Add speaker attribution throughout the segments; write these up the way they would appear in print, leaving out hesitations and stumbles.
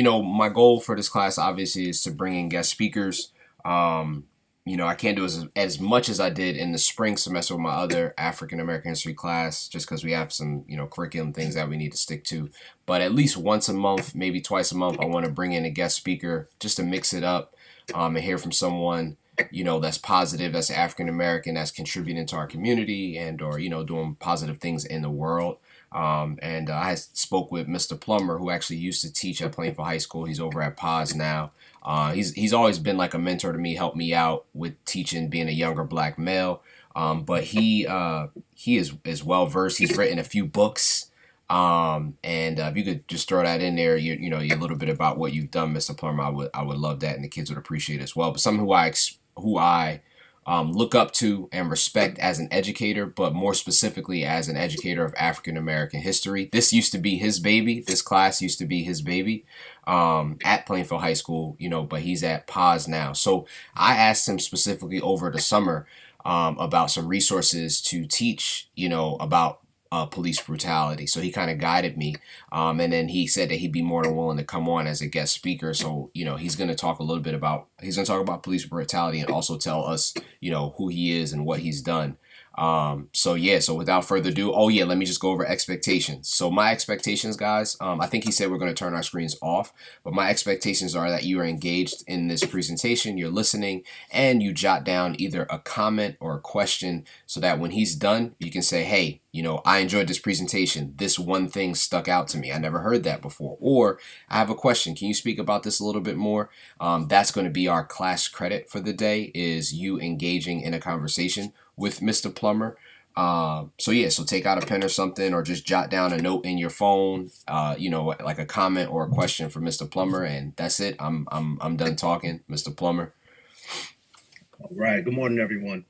Speaker 1: My goal for this class obviously is to bring in guest speakers. Um, I can't do as much as I did in the spring semester with my other African American history class, just because we have some, curriculum things that we need to stick to. But at least once a month, maybe twice a month, I want to bring in a guest speaker just to mix it up, and hear from someone, that's positive, that's African American, that's contributing to our community and or, doing positive things in the world. And I spoke with Mr. Plummer, who actually used to teach at Plainfield High School. He's over at Paz now. He's always been like a mentor to me, helped me out with teaching, being a younger black male. But he is well versed. He's written a few books. And if you could just throw that in there, a little bit about what you've done, Mr. Plummer, I would love that, and the kids would appreciate it as well. But someone who I look up to and respect as an educator, but more specifically as an educator of African American history. This used to be his baby. This class used to be his baby, at Plainfield High School, but he's at Paz now. So I asked him specifically over the summer, about some resources to teach, about police brutality. So he kind of guided me. And then he said that he'd be more than willing to come on as a guest speaker. So, he's going to talk a little bit he's going to talk about police brutality and also tell us, who he is and what he's done. So without further ado, let me just go over expectations. So my expectations, guys, I think he said we're going to turn our screens off, but my expectations are that you are engaged in this presentation, you're listening, and you jot down either a comment or a question so that when he's done, you can say, hey, I enjoyed this presentation. This one thing stuck out to me. I never heard that before. Or I have a question. Can you speak about this a little bit more? That's going to be our class credit for the day, is you engaging in a conversation with Mr. Plummer. So take out a pen or something, or just jot down a note in your phone, like a comment or a question for Mr. Plummer, and that's it. I'm done talking, Mr. Plummer.
Speaker 2: All right. Good morning, everyone.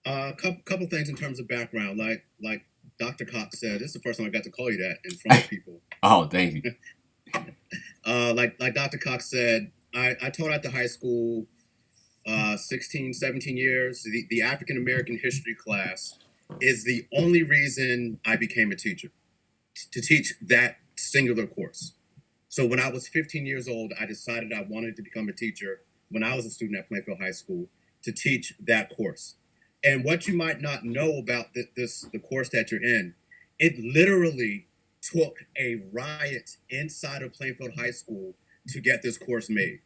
Speaker 2: Couple things in terms of background, like Dr. Cox said, this is the first time I got to call you that in front of people.
Speaker 1: Oh, thank you.
Speaker 2: Like Dr. Cox said, I taught at the high school 16, 17 years. The African American history class is the only reason I became a teacher, to teach that singular course. So when I was 15 years old, I decided I wanted to become a teacher when I was a student at Plainfield High School, to teach that course. And what you might not know about the course that you're in, it literally took a riot inside of Plainfield High School to get this course made.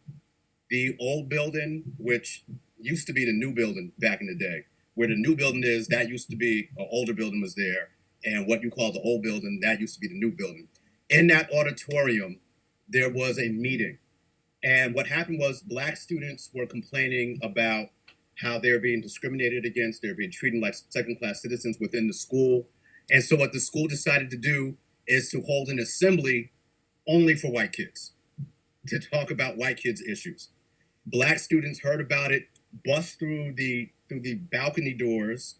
Speaker 2: The old building, which used to be the new building back in the day, where the new building is, that used to be an older building was there. And what you call the old building, that used to be the new building. In that auditorium, there was a meeting. And what happened was black students were complaining about how they're being discriminated against, they're being treated like second-class citizens within the school. And so what the school decided to do is to hold an assembly only for white kids, to talk about white kids' issues. Black students heard about it, bust through the balcony doors.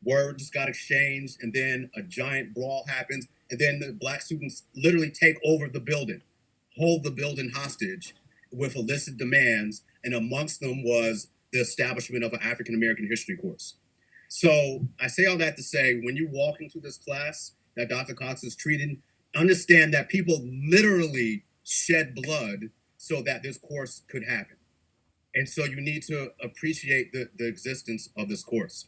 Speaker 2: Words got exchanged, and then a giant brawl happens, and then the black students literally take over the building, hold the building hostage with illicit demands, and amongst them was the establishment of an African American history course. So I say all that to say, when you walk into this class that Dr. Cox is treating, understand that people literally shed blood so that this course could happen. And so you need to appreciate the existence of this course.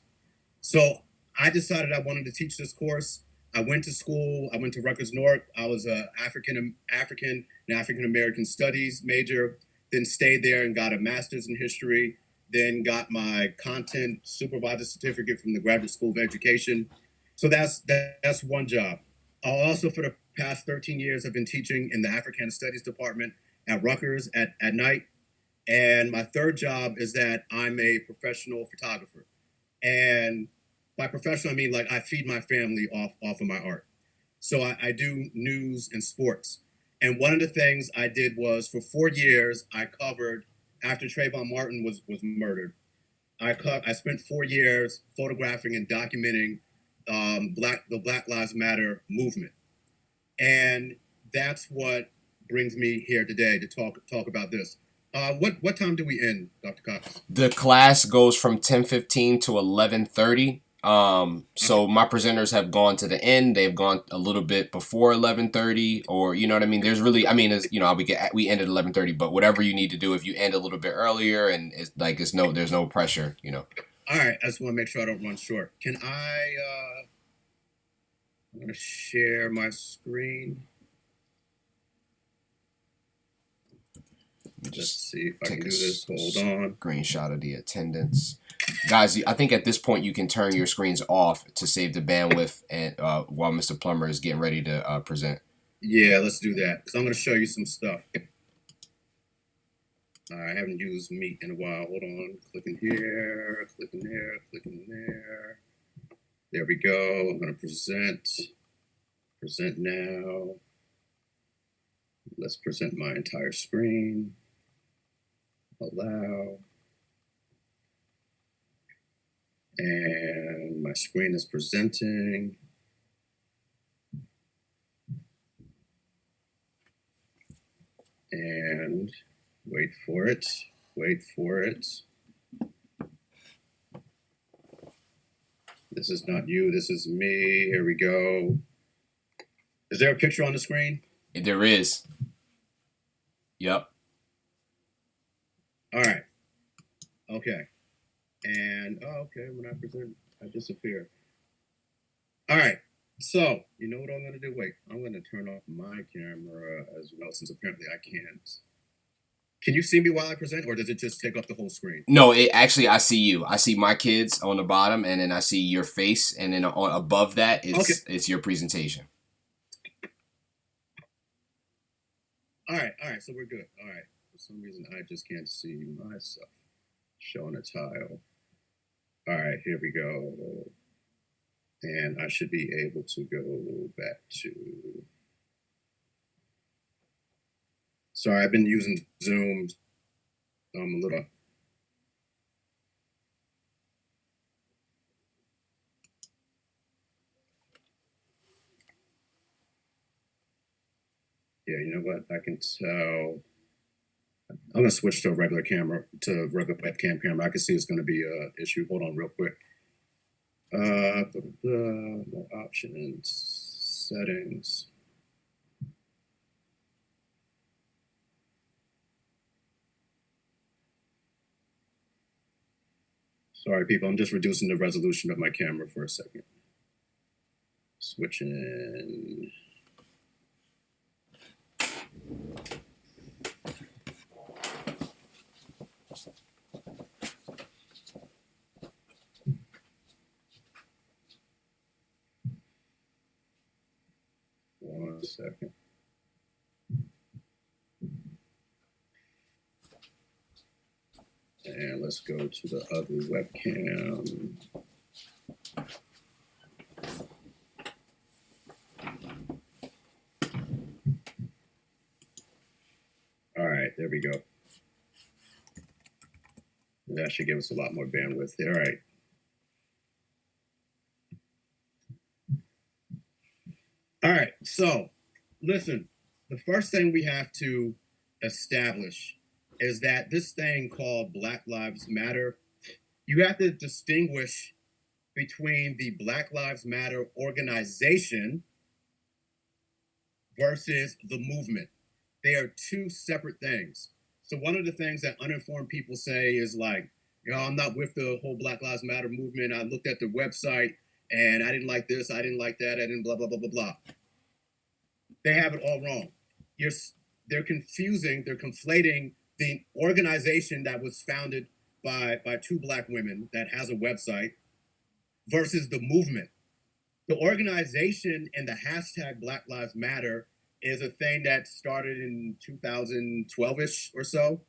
Speaker 2: So I decided I wanted to teach this course. I went to school. I went to Rutgers North. I was a African and African American Studies major. Then stayed there and got a master's in history. Then got my content supervisor certificate from the Graduate School of Education. So that's one job. I also, for the past 13 years, have been teaching in the Africana Studies department at Rutgers at night. And my third job is that I'm a professional photographer. And by professional, I mean like I feed my family off of my art. So I do news and sports. And one of the things I did was for 4 years, I covered after Trayvon Martin was murdered. I spent 4 years photographing and documenting the Black Lives Matter movement. And that's what brings me here today to talk about this. What time do we end, Dr. Cox?
Speaker 1: The class goes from 10:15 to 11:30. So my presenters have gone to the end. They've gone a little bit before 11:30, or you know what I mean. There's really, I mean, it's, you know, we end at 11:30, but whatever you need to do, if you end a little bit earlier, and it's like there's no pressure, you know.
Speaker 2: All right, I just want to make sure I don't run short. Can I? I'm gonna share my screen. Let's
Speaker 1: Just
Speaker 2: see if I
Speaker 1: take
Speaker 2: can
Speaker 1: a
Speaker 2: do this. Hold on.
Speaker 1: screenshot of the attendance. Guys, I think at this point you can turn your screens off to save the bandwidth, and while Mr. Plummer is getting ready to present.
Speaker 2: Yeah, let's do that because I'm going to show you some stuff. I haven't used Meet in a while. Hold on. Clicking here, clicking there, clicking there. There we go. I'm going to present. Present now. Let's present my entire screen. Allow. And my screen is presenting. And wait for it. Wait for it. This is not you. This is me. Here we go. Is there a picture on the screen?
Speaker 1: There is. Yep.
Speaker 2: All right. Okay. And okay, when I present, I disappear. All right. So you know what I'm gonna do? Wait, I'm gonna turn off my camera as well, since apparently I can't. Can you see me while I present, or does it just take up the whole screen?
Speaker 1: No, it actually I see you. I see my kids on the bottom, and then I see your face, and then above that
Speaker 2: Okay.
Speaker 1: it's your presentation.
Speaker 2: All right. All right. So we're good. All right. For some reason, I just can't see myself showing a tile. All right. Here we go. And I should be able to go back to. Sorry, I've been using Zoom a little. Yeah, you know what? I can tell. I'm gonna switch to a regular camera, to a regular webcam camera. I can see it's gonna be a issue. Hold on, real quick. More options, settings. Sorry, people. I'm just reducing the resolution of my camera for a second. Switching. One second. And let's go to the other webcam. All right, there we go. That should give us a lot more bandwidth there. All right. All right. So, listen, the first thing we have to establish is that this thing called Black Lives Matter, you have to distinguish between the Black Lives Matter organization versus the movement. They are two separate things. So one of the things that uninformed people say is like, you know, I'm not with the whole Black Lives Matter movement. I looked at their website and I didn't like this, I didn't like that, I didn't blah blah blah blah blah. They have it all wrong. You're, they're confusing, they're conflating the organization that was founded by two black women that has a website versus the movement. The organization and the hashtag Black Lives Matter is a thing that started in 2012-ish or so.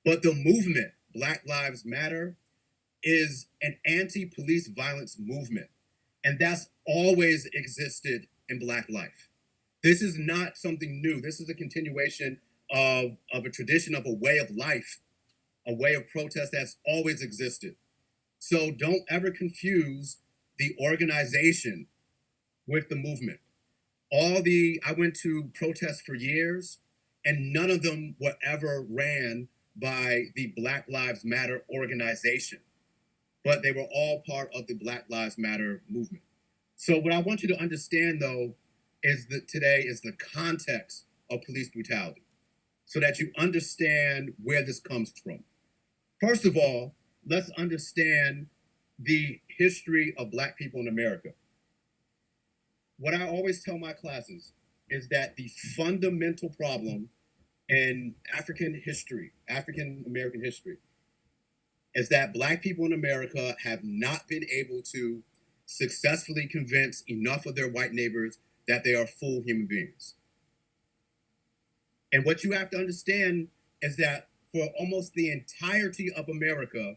Speaker 2: But the movement, Black Lives Matter, is an anti-police violence movement. And that's always existed in Black life. This is not something new. This is a continuation of a tradition, of a way of life, a way of protest that's always existed. So don't ever confuse the organization with the movement. I went to protests for years, and none of them were ever ran by the Black Lives Matter organization. but they were all part of the Black Lives Matter movement. So what I want you to understand, though, is that today is the context of police brutality, so that you understand where this comes from. First of all, let's understand the history of Black people in America. What I always tell my classes is that the fundamental problem in African history, African American history, is that Black people in America have not been able to successfully convince enough of their white neighbors that they are full human beings. And what you have to understand is that for almost the entirety of America,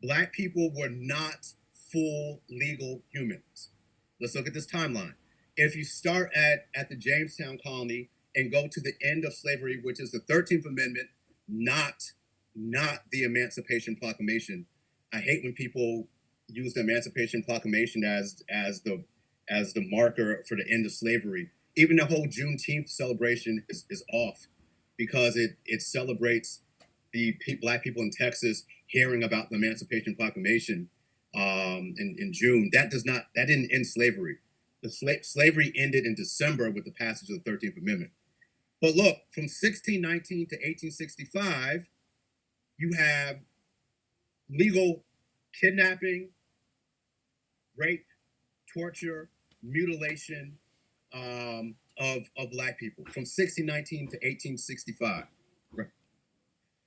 Speaker 2: Black people were not full legal humans. Let's look at this timeline. If you start at the Jamestown colony and go to the end of slavery, which is the 13th Amendment, not the Emancipation Proclamation. I hate when people use the Emancipation Proclamation as the marker for the end of slavery. Even the whole Juneteenth celebration is off, because it celebrates the Black people in Texas hearing about the Emancipation Proclamation in June. That didn't end slavery. The slavery ended in December with the passage of the 13th Amendment. But look, from 1619 to 1865, you have legal kidnapping, rape, torture, mutilation of Black people from 1619 to 1865. Right.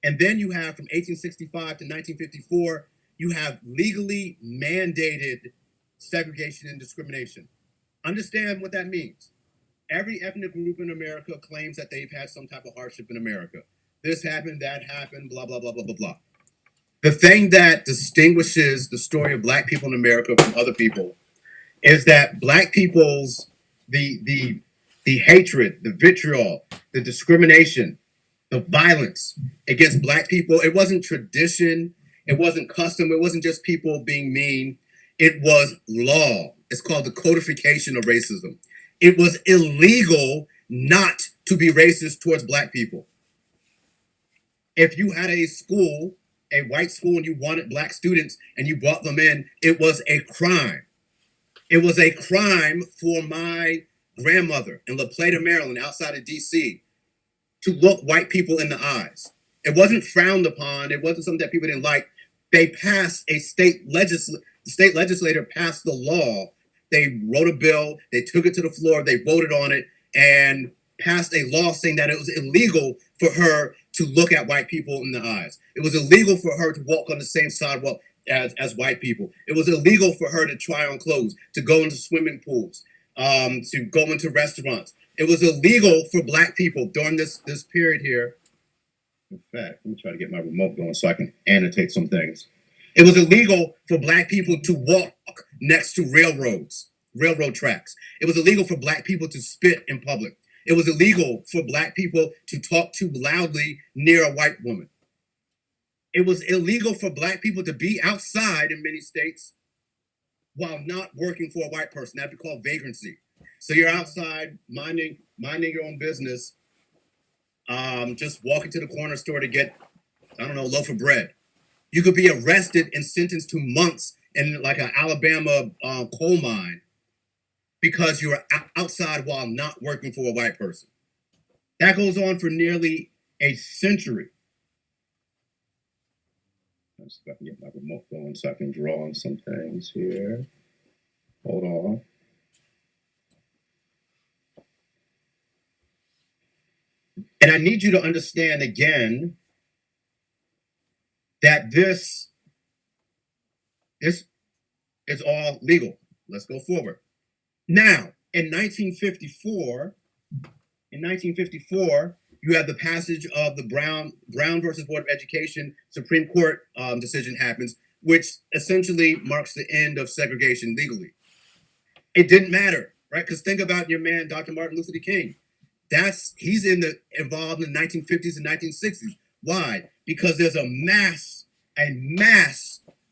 Speaker 2: And then you have from 1865 to 1954, you have legally mandated segregation and discrimination. Understand what that means. Every ethnic group in America claims that they've had some type of hardship in America. This happened, that happened, blah, blah, blah, blah, blah, blah. The thing that distinguishes the story of Black people in America from other people is that Black people's the hatred, the vitriol, the discrimination, the violence against Black people, it wasn't tradition, it wasn't custom, it wasn't just people being mean, it was law. It's called the codification of racism. It was illegal not to be racist towards Black people. If you had a school, a white school, and you wanted Black students and you brought them in, it was a crime. It was a crime for my grandmother in La Plata, Maryland, outside of DC, to look white people in the eyes. It wasn't frowned upon. It wasn't something that people didn't like. They passed a the state legislator passed the law. They wrote a bill. They took it to the floor. They voted on it and passed a law saying that it was illegal for her to look at white people in the eyes. It was illegal for her to walk on the same sidewalk as white people. It was illegal for her to try on clothes, to go into swimming pools, to go into restaurants. It was illegal for Black people during this period here. In fact, let me try to get my remote going so I can annotate some things. It was illegal for Black people to walk next to railroad tracks. It was illegal for Black people to spit in public. It was illegal for Black people to talk too loudly near a white woman. It was illegal for Black people to be outside in many states while not working for a white person. That'd be called vagrancy. So you're outside minding your own business, just walking to the corner store to get, I don't know, a loaf of bread. You could be arrested and sentenced to months in like an Alabama coal mine because you were outside while not working for a white person. That goes on for nearly a century. Let's see if I can get my remote going so I can draw on some things here. Hold on. And I need you to understand again that this is all legal. Let's go forward. Now, in 1954, you have the passage of the Brown versus Board of Education Supreme Court decision happens, which essentially marks the end of segregation legally. It didn't matter, right? Because think about your man, Dr. Martin Luther King. He's involved in the 1950s and 1960s. Why? Because there's a mass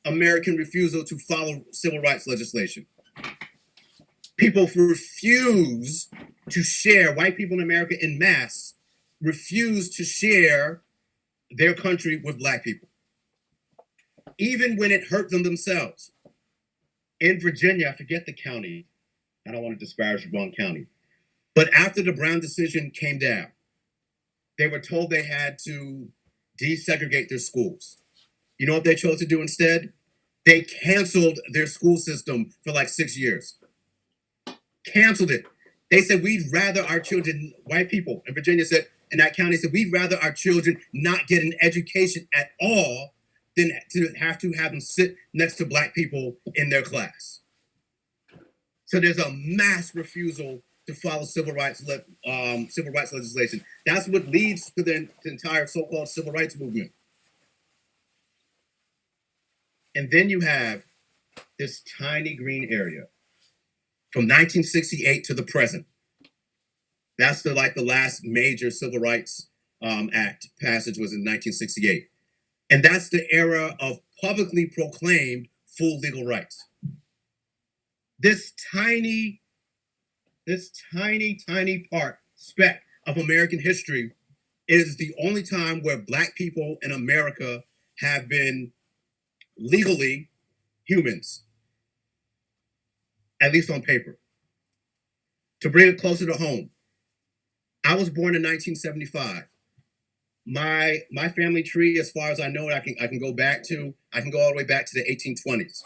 Speaker 2: American refusal to follow civil rights legislation. People refuse to share, white people in America en masse refuse to share their country with Black people. even when it hurt them themselves. In Virginia, I forget the county. I don't want to disparage the wrong county. But after the Brown decision came down, they were told they had to desegregate their schools. You know what they chose to do instead? They canceled their school system for like 6 years. Canceled it. They said, we'd rather our children, white people in Virginia said, in that county said, we'd rather our children not get an education at all than to have them sit next to black people in their class. So there's a mass refusal to follow civil rights legislation. That's what leads to the entire so-called civil rights movement. And then you have this tiny green area from 1968 to the present. That's the last major civil rights act passage was in 1968. And that's the era of publicly proclaimed full legal rights. This tiny speck of American history is the only time where black people in America have been legally humans, at least on paper. To bring it closer to home, I was born in 1975. My family tree, as far as I know, I can go all the way back to the 1820s.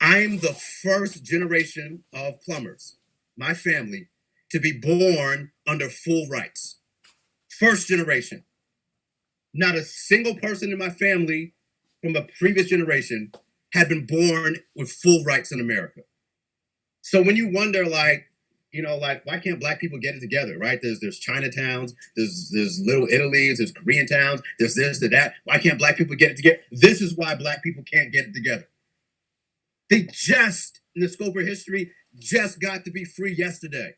Speaker 2: I'm the first generation of plumbers, my family, to be born under full rights. First generation. Not a single person in my family from a previous generation had been born with full rights in America. So when you wonder, why can't black people get it together, right? There's Chinatowns, there's little Italies, there's Korean towns, there's this, there's that. Why can't black people get it together? This is why black people can't get it together. They just, in the scope of history, just got to be free yesterday.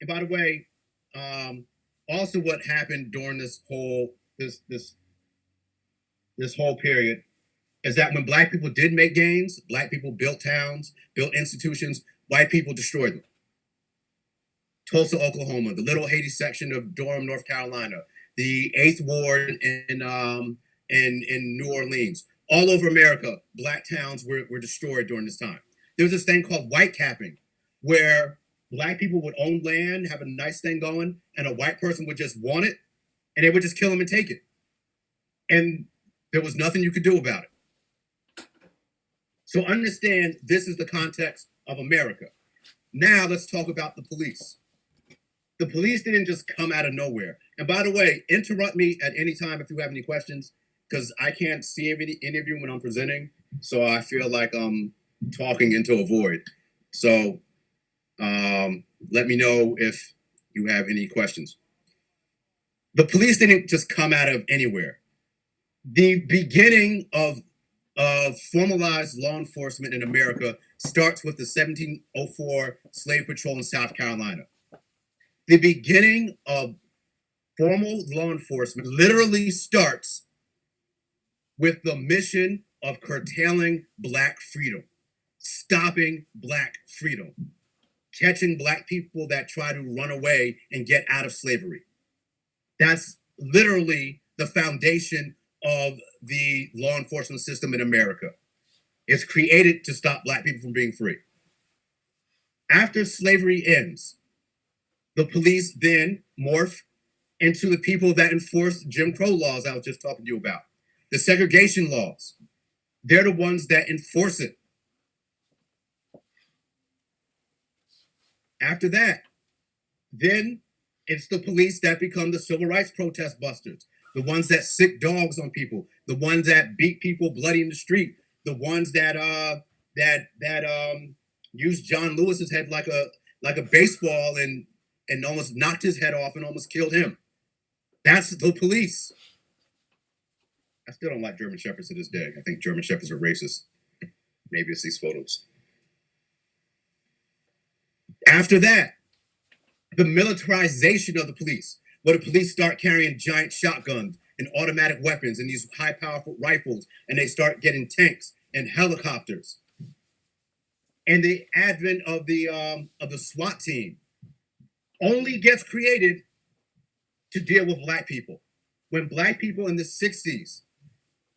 Speaker 2: And by the way, also what happened during this whole period is that when black people did make gains, black people built towns, built institutions, white people destroyed them. Tulsa, Oklahoma, the Little Haiti section of Durham, North Carolina, the 8th Ward in New Orleans. All over America, black towns were destroyed during this time. There was this thing called white capping, where black people would own land, have a nice thing going, and a white person would just want it, and they would just kill them and take it. And there was nothing you could do about it. So understand, this is the context of America. Now let's talk about the police. The police didn't just come out of nowhere. And by the way, interrupt me at any time if you have any questions, because I can't see any of you when I'm presenting. So I feel like I'm talking into a void. So let me know if you have any questions. The police didn't just come out of anywhere. The beginning of formalized law enforcement in America starts with the 1704 Slave Patrol in South Carolina. The beginning of formal law enforcement literally starts with the mission of curtailing black freedom, stopping black freedom, catching black people that try to run away and get out of slavery. That's literally the foundation of the law enforcement system in America. It's created to stop black people from being free. After slavery ends, the police then morph into the people that enforce Jim Crow laws I was just talking to you about. The segregation laws. They're the ones that enforce it. After that, then it's the police that become the civil rights protest busters, the ones that sick dogs on people, the ones that beat people bloody in the street, the ones that used John Lewis's head like a baseball and almost knocked his head off and almost killed him. That's the police. I still don't like German Shepherds to this day. I think German Shepherds are racist. Maybe it's these photos. After that, the militarization of the police, where the police start carrying giant shotguns and automatic weapons and these high powerful rifles, and they start getting tanks and helicopters. And the advent of the SWAT team only gets created to deal with black people. When black people in the 60s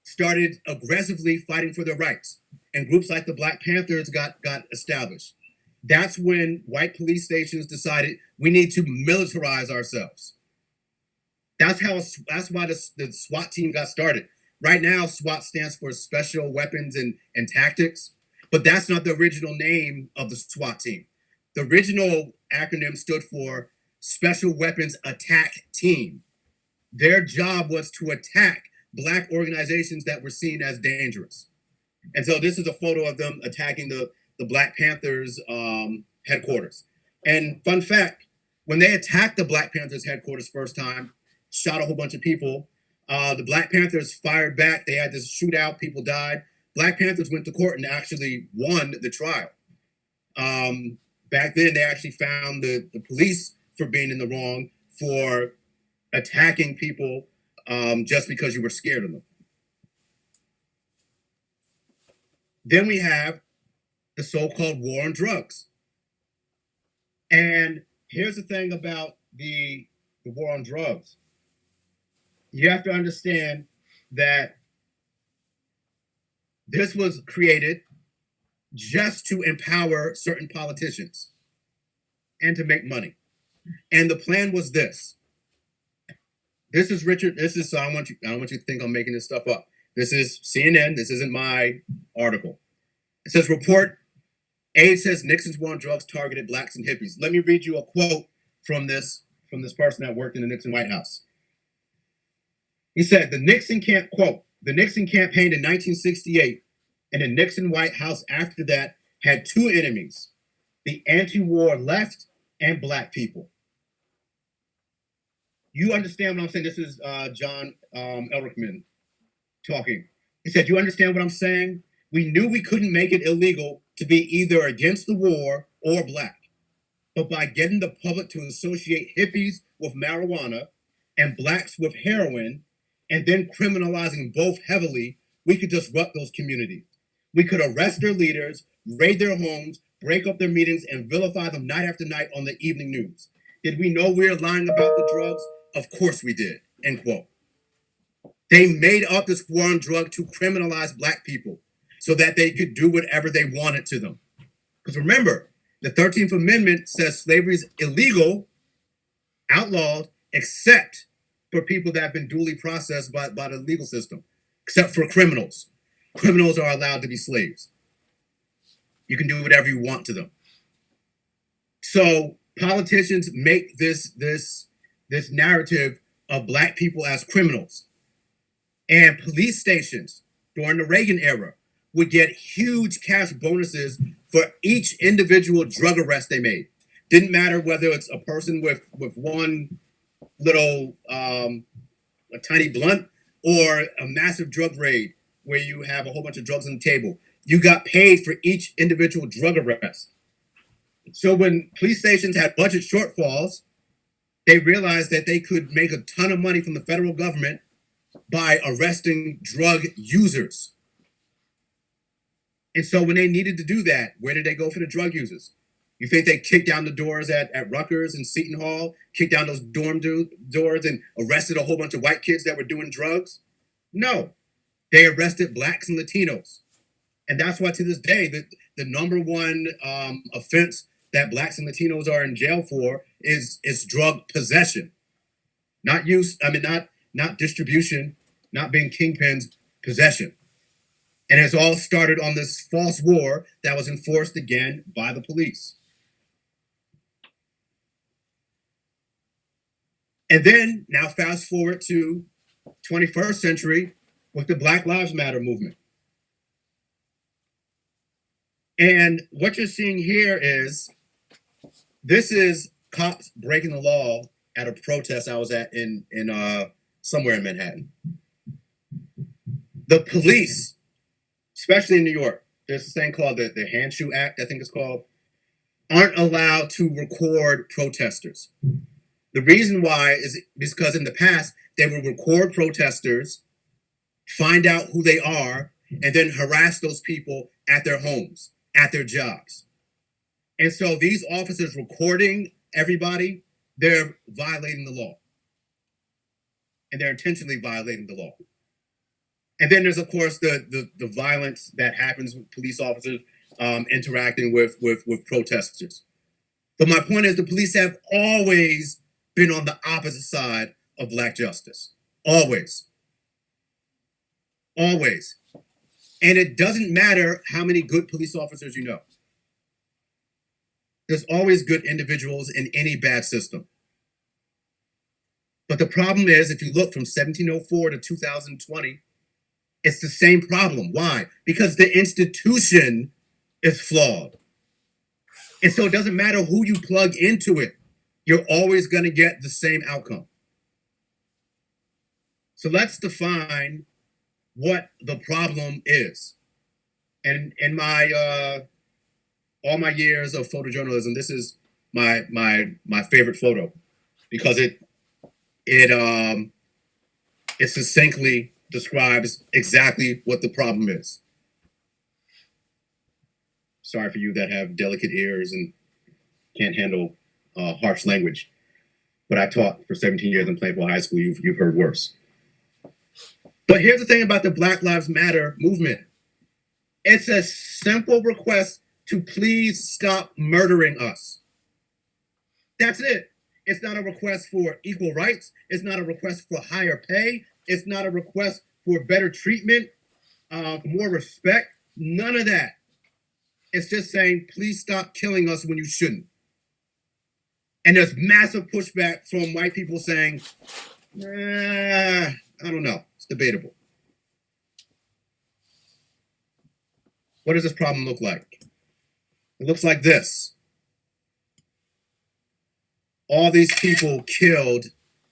Speaker 2: started aggressively fighting for their rights, and groups like the Black Panthers got established. That's when white police stations decided we need to militarize ourselves. That's why the SWAT team got started. Right now, SWAT stands for Special Weapons and Tactics, but that's not the original name of the SWAT team. The original acronym stood for Special Weapons Attack Team. Their job was to attack Black organizations that were seen as dangerous. And so this is a photo of them attacking the Black Panthers headquarters. And fun fact, when they attacked the Black Panthers headquarters first time, shot a whole bunch of people, the Black Panthers fired back. They had this shootout, people died. Black Panthers went to court and actually won the trial. Back then, they actually found the police for being in the wrong for attacking people just because you were scared of them. Then we have the so-called war on drugs. And here's the thing about the war on drugs. You have to understand that this was created just to empower certain politicians and to make money. And the plan was this. This is Richard. This is, so I don't want you to think I'm making this stuff up. This is CNN. This isn't my article. It says report. Aide says Nixon's war on drugs targeted blacks and hippies. Let me read you a quote from this person that worked in the Nixon White House. He said, the Nixon campaign in 1968 and the Nixon White House after that had two enemies, the anti-war left and black people. You understand what I'm saying? This is John Elrickman talking. He said, you understand what I'm saying? We knew we couldn't make it illegal to be either against the war or black. But by getting the public to associate hippies with marijuana and blacks with heroin, and then criminalizing both heavily, we could disrupt those communities. We could arrest their leaders, raid their homes, break up their meetings, and vilify them night after night on the evening news. Did we know we were lying about the drugs? Of course we did, end quote. They made up this war on drug to criminalize black people so that they could do whatever they wanted to them. Because remember, the 13th Amendment says slavery is illegal, outlawed, except for people that have been duly processed by the legal system, except for criminals. Criminals are allowed to be slaves. You can do whatever you want to them. So politicians make this narrative of black people as criminals. And police stations during the Reagan era would get huge cash bonuses for each individual drug arrest they made. Didn't matter whether it's a person with one little a tiny blunt or a massive drug raid where you have a whole bunch of drugs on the table. You got paid for each individual drug arrest. So when police stations had budget shortfalls, they realized that they could make a ton of money from the federal government by arresting drug users. And so when they needed to do that, where did they go for the drug users? You think they kicked down the doors at Rutgers and Seton Hall, kicked down those dorm doors and arrested a whole bunch of white kids that were doing drugs? No, they arrested blacks and Latinos. And that's why to this day, the number one offense that blacks and Latinos are in jail for is drug possession. Not use, not distribution, not being kingpins, possession. And it's all started on this false war that was enforced again by the police. And then now fast forward to 21st century with the Black Lives Matter movement. And what you're seeing here is, this is cops breaking the law at a protest I was at in somewhere in Manhattan. The police, especially in New York, there's this thing called the Handshoe Act, I think it's called, aren't allowed to record protesters. The reason why is because in the past, they would record protesters, find out who they are, and then harass those people at their homes, at their jobs. And so these officers recording everybody, they're violating the law. And they're intentionally violating the law. And then there's of course the violence that happens with police officers interacting with protesters. But my point is, the police have always been on the opposite side of black justice. Always. Always. And it doesn't matter how many good police officers you know. There's always good individuals in any bad system. But the problem is, if you look from 1704 to 2020, it's the same problem. Why? Because the institution is flawed. And so it doesn't matter who you plug into it, you're always going to get the same outcome. So let's define what the problem is. And in my all my years of photojournalism, this is my favorite photo because it succinctly describes exactly what the problem is. Sorry for you that have delicate ears and can't handle harsh language, but I taught for 17 years in Plainville High School. You've heard worse. But here's the thing about the Black Lives Matter movement. It's a simple request to please stop murdering us. That's it. It's not a request for equal rights. It's not a request for higher pay. It's not a request for better treatment, more respect. None of that. It's just saying, please stop killing us when you shouldn't. And there's massive pushback from white people saying, I don't know. It's debatable. What does this problem look like? It looks like this. All these people killed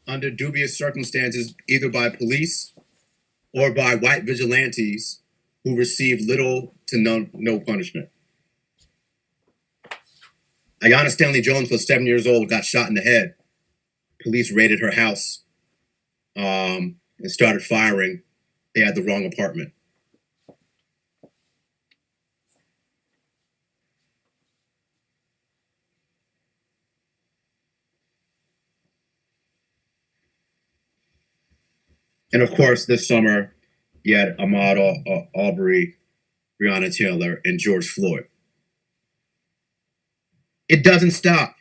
Speaker 2: under dubious circumstances, either by police or by white vigilantes who received little to no punishment. Ayanna Stanley Jones was 7 years old, got shot in the head. Police raided her house and started firing. They had the wrong apartment. And of course, this summer, you had Ahmaud Arbery, Breonna Taylor, and George Floyd. It doesn't stop.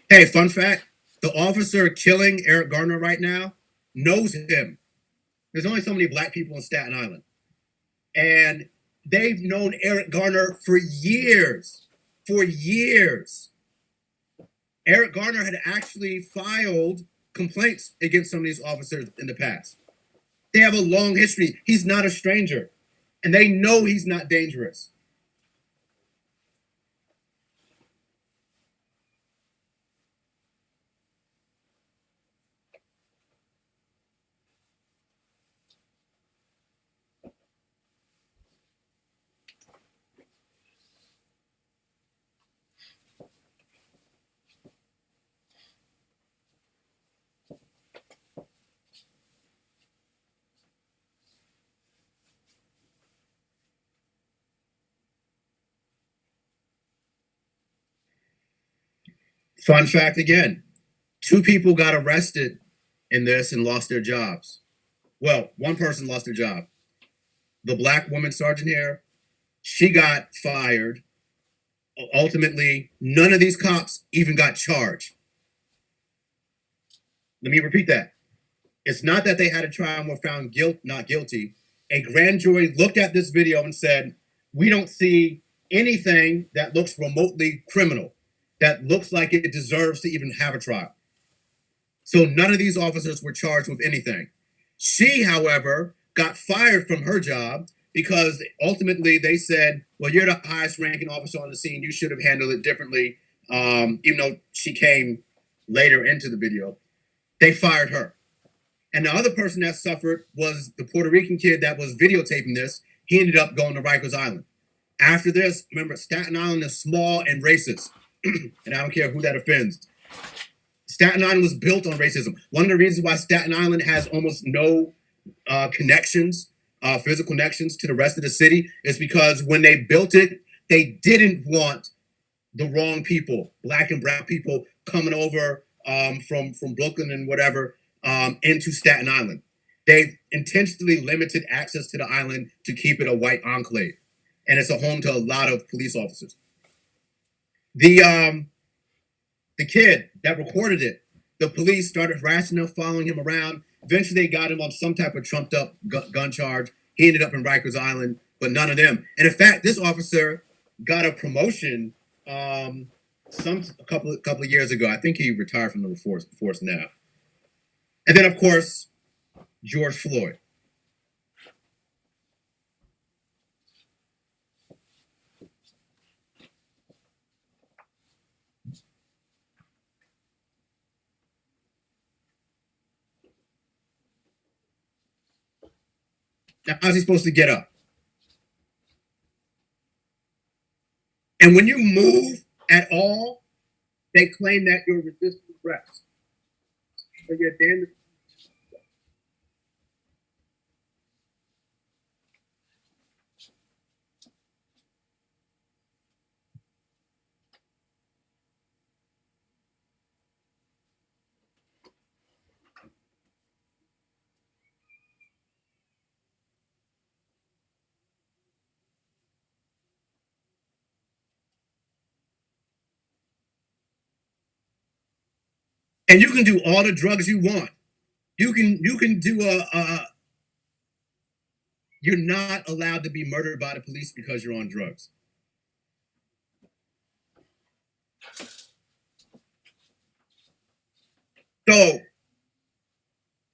Speaker 2: Hey, fun fact, the officer killing Eric Garner right now knows him. There's only so many black people in Staten Island. And they've known Eric Garner for years. For years. Eric Garner had actually filed complaints against some of these officers in the past. They have a long history. He's not a stranger. And they know he's not dangerous. Fun fact again, 2 people got arrested in this and lost their jobs. Well, one person lost their job. The black woman sergeant here, she got fired. Ultimately, none of these cops even got charged. Let me repeat that. It's not that they had a trial and were found not guilty. A grand jury looked at this video and said, we don't see anything that looks remotely criminal, that looks like it deserves to even have a trial. So none of these officers were charged with anything. She, however, got fired from her job because ultimately they said, well, you're the highest ranking officer on the scene. You should have handled it differently. Even though she came later into the video, they fired her. And the other person that suffered was the Puerto Rican kid that was videotaping this. He ended up going to Rikers Island. After this, remember, Staten Island is small and racist, and I don't care who that offends. Staten Island was built on racism. One of the reasons why Staten Island has almost no connections, physical connections to the rest of the city, is because when they built it, they didn't want the wrong people, black and brown people, coming over from Brooklyn and whatever into Staten Island. They intentionally limited access to the island to keep it a white enclave, and it's a home to a lot of police officers. The kid that recorded it, the police started harassing him, following him around. Eventually, they got him on some type of trumped up gun charge. He ended up in Rikers Island, but none of them. And in fact, this officer got a promotion a couple of years ago. I think he retired from the force now. And then, of course, George Floyd. Now, how's he supposed to get up? And when you move at all, they claim that you're resisting arrest. So you're damned. And you can do all the drugs you want. You can do you're not allowed to be murdered by the police because you're on drugs. So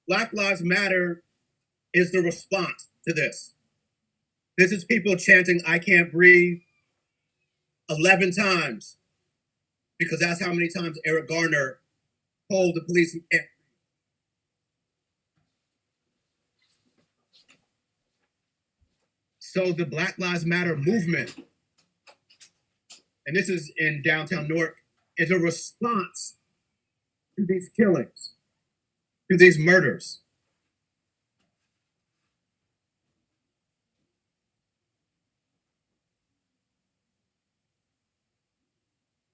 Speaker 2: Black Lives Matter is the response to this. This is people chanting, I can't breathe 11 times because that's how many times Eric Garner told the police. So the Black Lives Matter movement, and this is in downtown Newark, is a response to these killings, to these murders.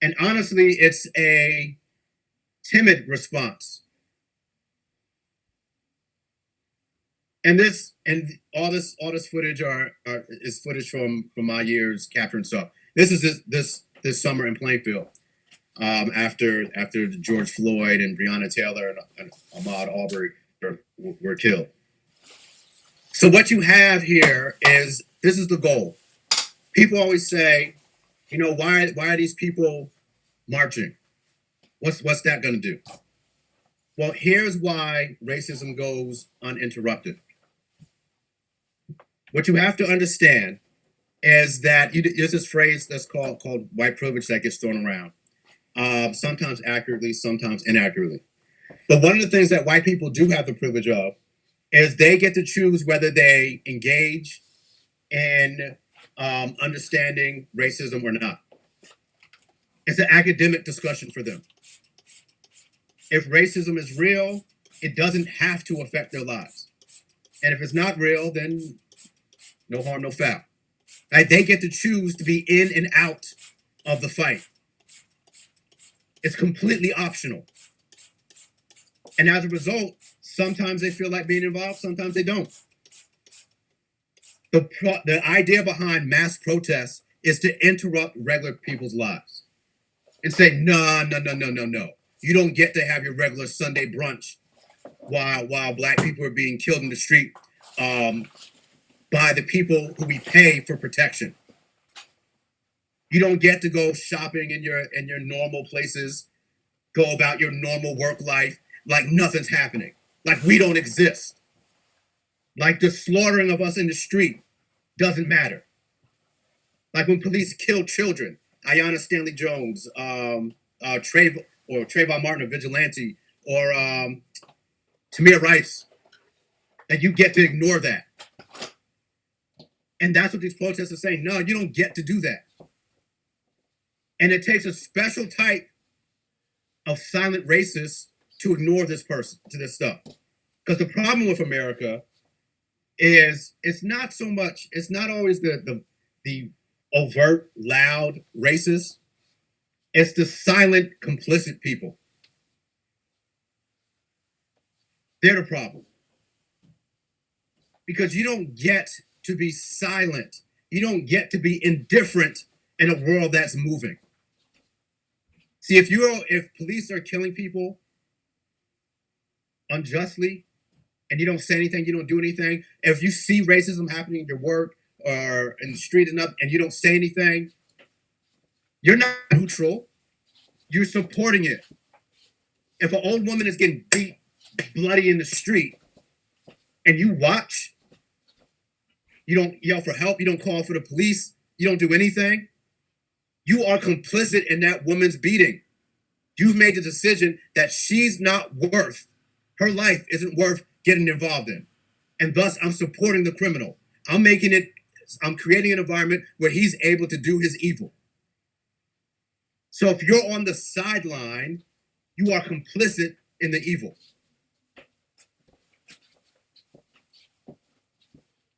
Speaker 2: And honestly, it's a timid response. And all this footage is footage from my years capturing stuff. This is this summer in Plainfield, after George Floyd and Breonna Taylor and Ahmaud Arbery were killed. So what you have here is this is the goal. People always say, why are these people marching? What's that going to do? Well, here's why racism goes uninterrupted. What you have to understand is that there's this phrase that's called white privilege that gets thrown around, sometimes accurately, sometimes inaccurately. But one of the things that white people do have the privilege of is they get to choose whether they engage in understanding racism or not. It's an academic discussion for them. If racism is real, it doesn't have to affect their lives. And if it's not real, then no harm, no foul. Right? They get to choose to be in and out of the fight. It's completely optional. And as a result, sometimes they feel like being involved, sometimes they don't. The idea behind mass protests is to interrupt regular people's lives and say, no, no, no, no, no, no. You don't get to have your regular Sunday brunch while black people are being killed in the street by the people who we pay for protection. You don't get to go shopping in your normal places, go about your normal work life like nothing's happening, like we don't exist, like the slaughtering of us in the street doesn't matter. Like when police kill children, Ayanna Stanley Jones, Trayvon Martin, a vigilante, or Tamir Rice, that you get to ignore that. And that's what these protests are saying. No, you don't get to do that. And it takes a special type of silent racists to ignore this person, to this stuff. Because the problem with America is it's not so much, it's not always the overt, loud racists. It's the silent, complicit people. They're the problem. Because you don't get to be silent. You don't get to be indifferent in a world that's moving. See, if police are killing people unjustly and you don't say anything, you don't do anything, if you see racism happening in your work or in the street and you don't say anything, you're not neutral. You're supporting it. If an old woman is getting beat bloody in the street and you watch, you don't yell for help, you don't call for the police, you don't do anything, you are complicit in that woman's beating. You've made the decision that she's not worth, her life isn't worth getting involved in. And thus, I'm supporting the criminal. I'm creating an environment where he's able to do his evil. So if you're on the sideline, you are complicit in the evil.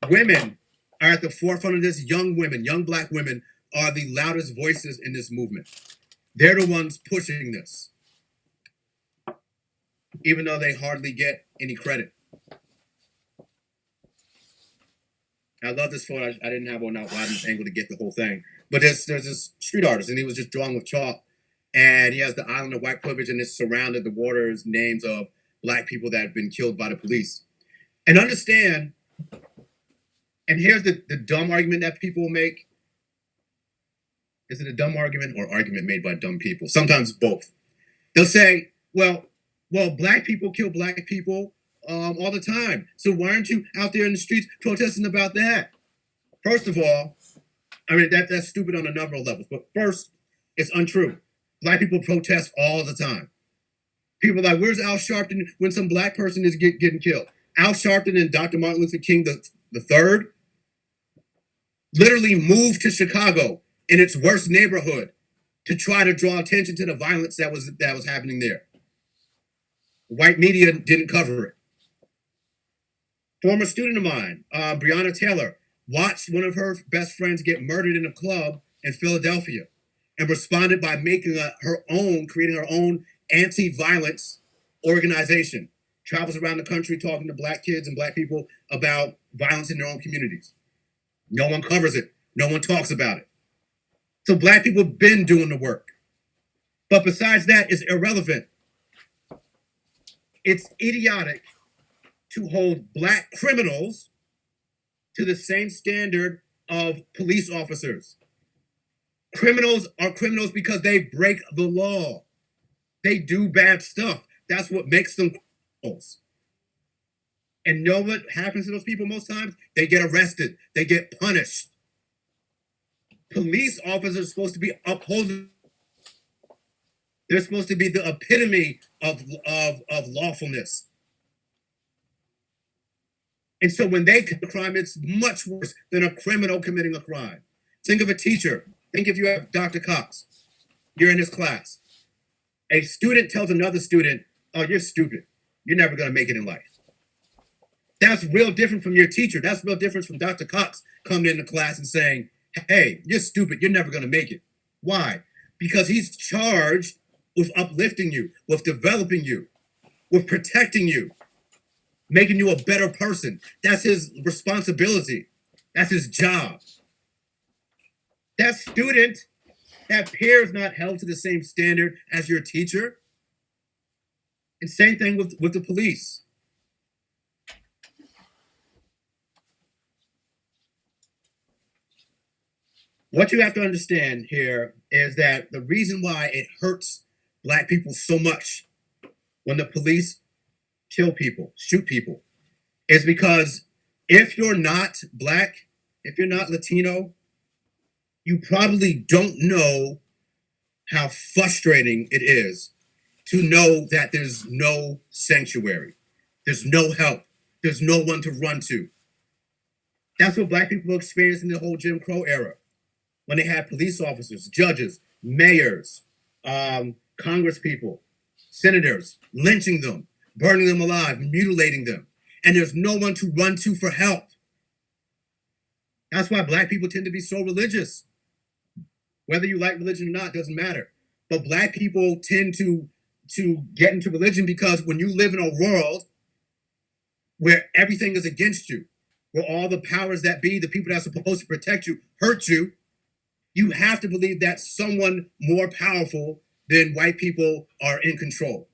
Speaker 2: Women are at the forefront of this. Young women, young Black women, are the loudest voices in this movement. They're the ones pushing this, even though they hardly get any credit. I love this photo. I didn't have one out wide in this angle to get the whole thing. But there's this street artist, and he was just drawing with chalk. And he has the island of white privilege, and it's surrounded the waters names of Black people that have been killed by the police. And understand, and here's the dumb argument that people make. Is it a dumb argument or argument made by dumb people? Sometimes both. They'll say, well, Black people kill Black people all the time. So why aren't you out there in the streets protesting about that? First of all, I mean, that's stupid on a number of levels. But first, it's untrue. Black people protest all the time. People are like, where's Al Sharpton when some Black person is getting killed? Al Sharpton and Dr. Martin Luther King the third literally moved to Chicago in its worst neighborhood to try to draw attention to the violence that was happening there. White media didn't cover it. Former student of mine, Breonna Taylor, watched one of her best friends get murdered in a club in Philadelphia and responded by creating her own anti-violence organization. Travels around the country talking to Black kids and Black people about violence in their own communities. No one covers it. No one talks about it. So Black people have been doing the work. But besides that, it's irrelevant. It's idiotic to hold Black criminals to the same standard of police officers. Criminals are criminals because they break the law. They do bad stuff. That's what makes them criminals. And know what happens to those people most times? They get arrested. They get punished. Police officers are supposed to be upholding. They're supposed to be the epitome of lawfulness. And so when they commit a crime, it's much worse than a criminal committing a crime. Think of a teacher. Think if you have Dr. Cox. You're in his class. A student tells another student, oh, you're stupid. You're never going to make it in life. That's real different from your teacher. That's real different from Dr. Cox coming into class and saying, hey, you're stupid. You're never going to make it. Why? Because he's charged with uplifting you, with developing you, with protecting you, making you a better person. That's his responsibility. That's his job. That student, that peer is not held to the same standard as your teacher. And same thing with the police. What you have to understand here is that the reason why it hurts Black people so much when the police kill people, shoot people, is because if you're not Black, if you're not Latino, you probably don't know how frustrating it is to know that there's no sanctuary, there's no help, there's no one to run to. That's what black people experienced in the whole Jim Crow era, when they had police officers, judges, mayors, Congress people, senators lynching them, burning them alive, mutilating them. And there's no one to run to for help. That's why black people tend to be so religious. Whether you like religion or not doesn't matter. But black people tend to get into religion because when you live in a world where everything is against you, where all the powers that be, the people that are supposed to protect you, hurt you, you have to believe that someone more powerful than white people are in control.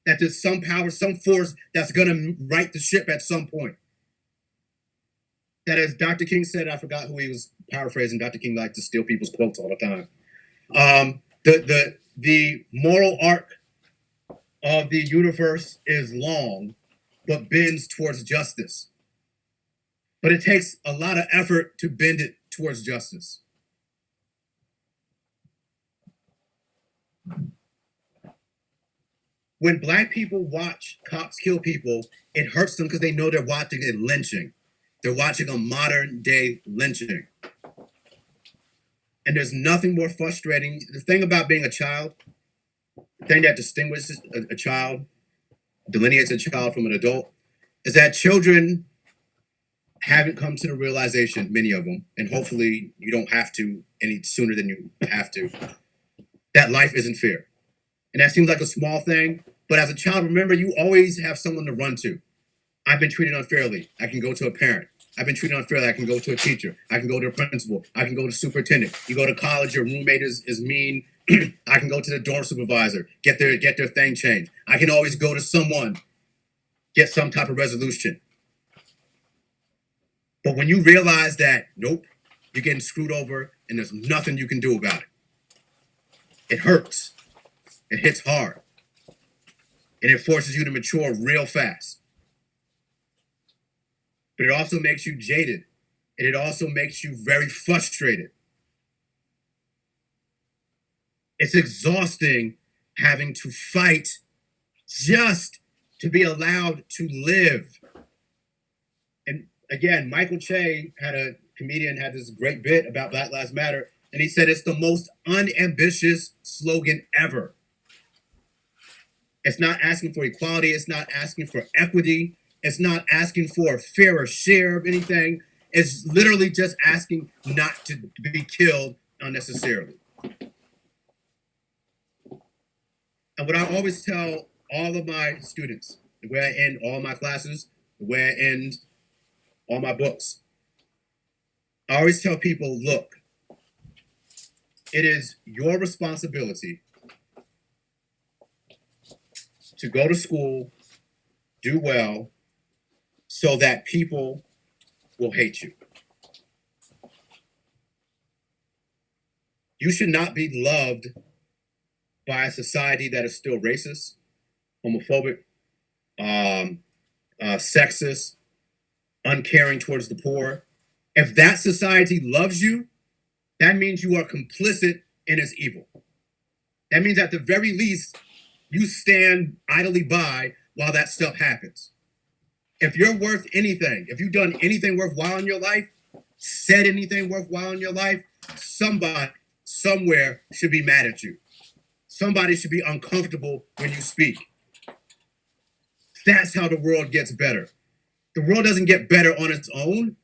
Speaker 2: That there's some power, some force that's going to right the ship at some point. That, as Dr. King said, I forgot who he was paraphrasing. Dr. King liked to steal people's quotes all the time. The moral arc of the universe is long, but bends towards justice. But it takes a lot of effort to bend it towards justice. When black people watch cops kill people, it hurts them because they know they're watching a lynching. They're watching a modern day lynching. And there's nothing more frustrating. The thing about being a child, the thing that distinguishes a child, delineates a child from an adult, is that children haven't come to the realization, many of them, and hopefully you don't have to any sooner than you have to, that life isn't fair. And that seems like a small thing, but as a child, remember, you always have someone to run to. I've been treated unfairly. I can go to a parent. I've been treated unfairly. I can go to a teacher. I can go to a principal. I can go to superintendent. You go to college, your roommate is mean. I can go to the dorm supervisor, get their thing changed. I can always go to someone, get some type of resolution. But when you realize that, nope, you're getting screwed over and there's nothing you can do about it, it hurts. It hits hard. And it forces you to mature real fast. But it also makes you jaded. And it also makes you very frustrated. It's exhausting having to fight just to be allowed to live. And again, Michael Che had this great bit about Black Lives Matter, and he said it's the most unambitious slogan ever. It's not asking for equality. It's not asking for equity. It's not asking for a fairer share of anything. It's literally just asking not to be killed unnecessarily. And what I always tell all of my students, the way I end all my classes, the way I end all my books, I always tell people, look, it is your responsibility to go to school, do well, so that people will hate you. You should not be loved by a society that is still racist, homophobic, sexist, uncaring towards the poor. If that society loves you, that means you are complicit in its evil. That means at the very least, you stand idly by while that stuff happens. If you're worth anything, if you've done anything worthwhile in your life, said anything worthwhile in your life, somebody somewhere should be mad at you. Somebody should be uncomfortable when you speak. That's how the world gets better. The world doesn't get better on its own.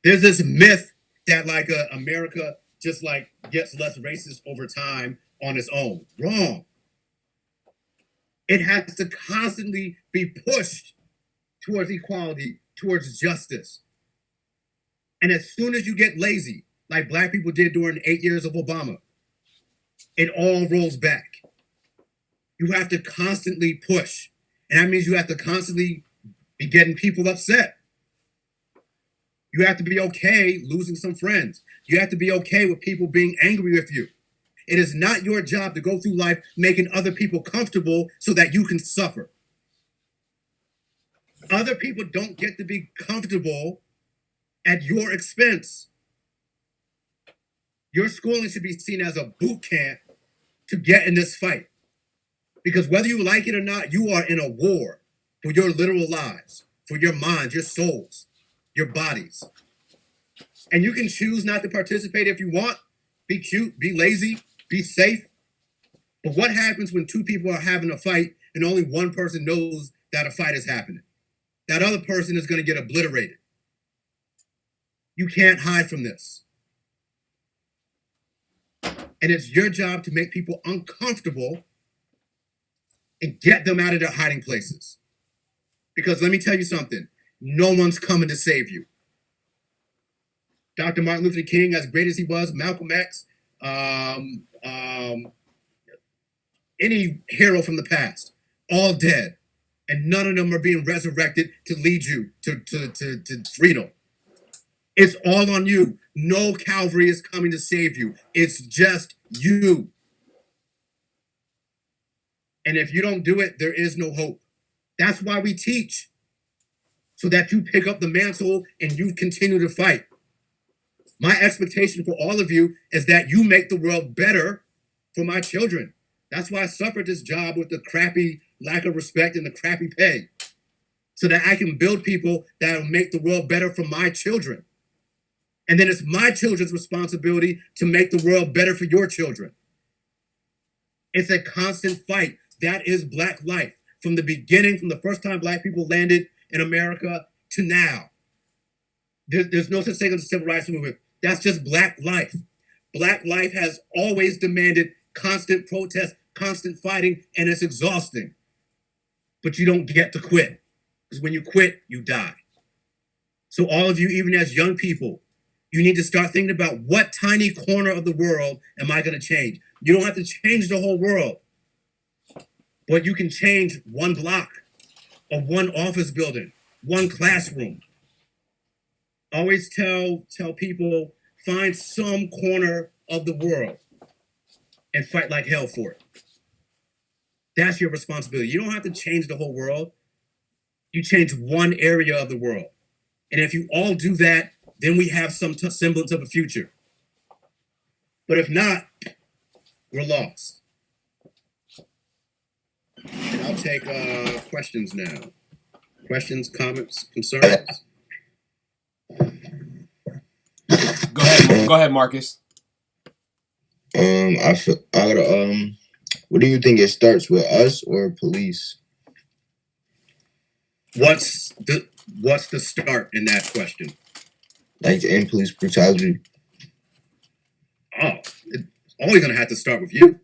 Speaker 2: There's this myth that America just gets less racist over time on its own. Wrong. It has to constantly be pushed towards equality, towards justice. And as soon as you get lazy, like black people did during the 8 years of Obama, it all rolls back. You have to constantly push. And that means you have to constantly be getting people upset. You have to be okay losing some friends. You have to be okay with people being angry with you. It is not your job to go through life making other people comfortable so that you can suffer. Other people don't get to be comfortable at your expense. Your schooling should be seen as a boot camp to get in this fight. Because whether you like it or not, you are in a war for your literal lives, for your minds, your souls, your bodies. And you can choose not to participate if you want. Be cute, be lazy, be safe. But what happens when two people are having a fight and only one person knows that a fight is happening? That other person is going to get obliterated. You can't hide from this. And it's your job to make people uncomfortable and get them out of their hiding places. Because let me tell you something, no one's coming to save you. Dr. Martin Luther King, as great as he was, Malcolm X, any hero from the past, all dead. And none of them are being resurrected to lead you to freedom. It's all on you. No Calvary is coming to save you. It's just you. And if you don't do it, there is no hope. That's why we teach, so that you pick up the mantle and you continue to fight. My expectation for all of you is that you make the world better for my children. That's why I suffered this job with the crappy lack of respect and the crappy pay, so that I can build people that will make the world better for my children. And then it's my children's responsibility to make the world better for your children. It's a constant fight. That is Black life. From the beginning, from the first time Black people landed in America to now. There's no such thing as a civil rights movement. That's just Black life. Black life has always demanded constant protest, constant fighting, and it's exhausting. But you don't get to quit. Because when you quit, you die. So all of you, even as young people, you need to start thinking about what tiny corner of the world am I going to change? You don't have to change the whole world, but you can change one block or one office building, one classroom. Always tell people, find some corner of the world and fight like hell for it. That's your responsibility. You don't have to change the whole world. You change one area of the world. And if you all do that, then we have some semblance of a future. But if not, we're lost. And I'll take questions now. Questions, comments, concerns?
Speaker 1: Go ahead, Marcus.
Speaker 3: I feel, I gotta, what do you think it starts with, us or police?
Speaker 2: What's the start in that question?
Speaker 3: Like in police brutality?
Speaker 2: Oh, it's always gonna have to start with you.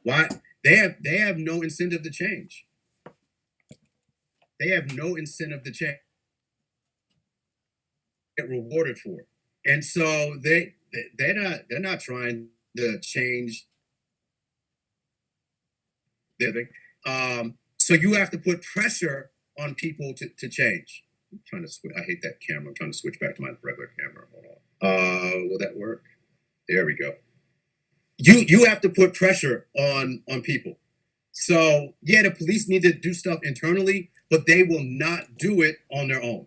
Speaker 2: Why? They have no incentive to change. They have no incentive to change. Get rewarded for it. And so they're not trying to change their thing. So you have to put pressure on people to change. I'm trying to switch. I hate that camera. I'm trying to switch back to my regular camera. Hold on. Will that work? There we go. You have to put pressure on people. So yeah, the police need to do stuff internally, but they will not do it on their own.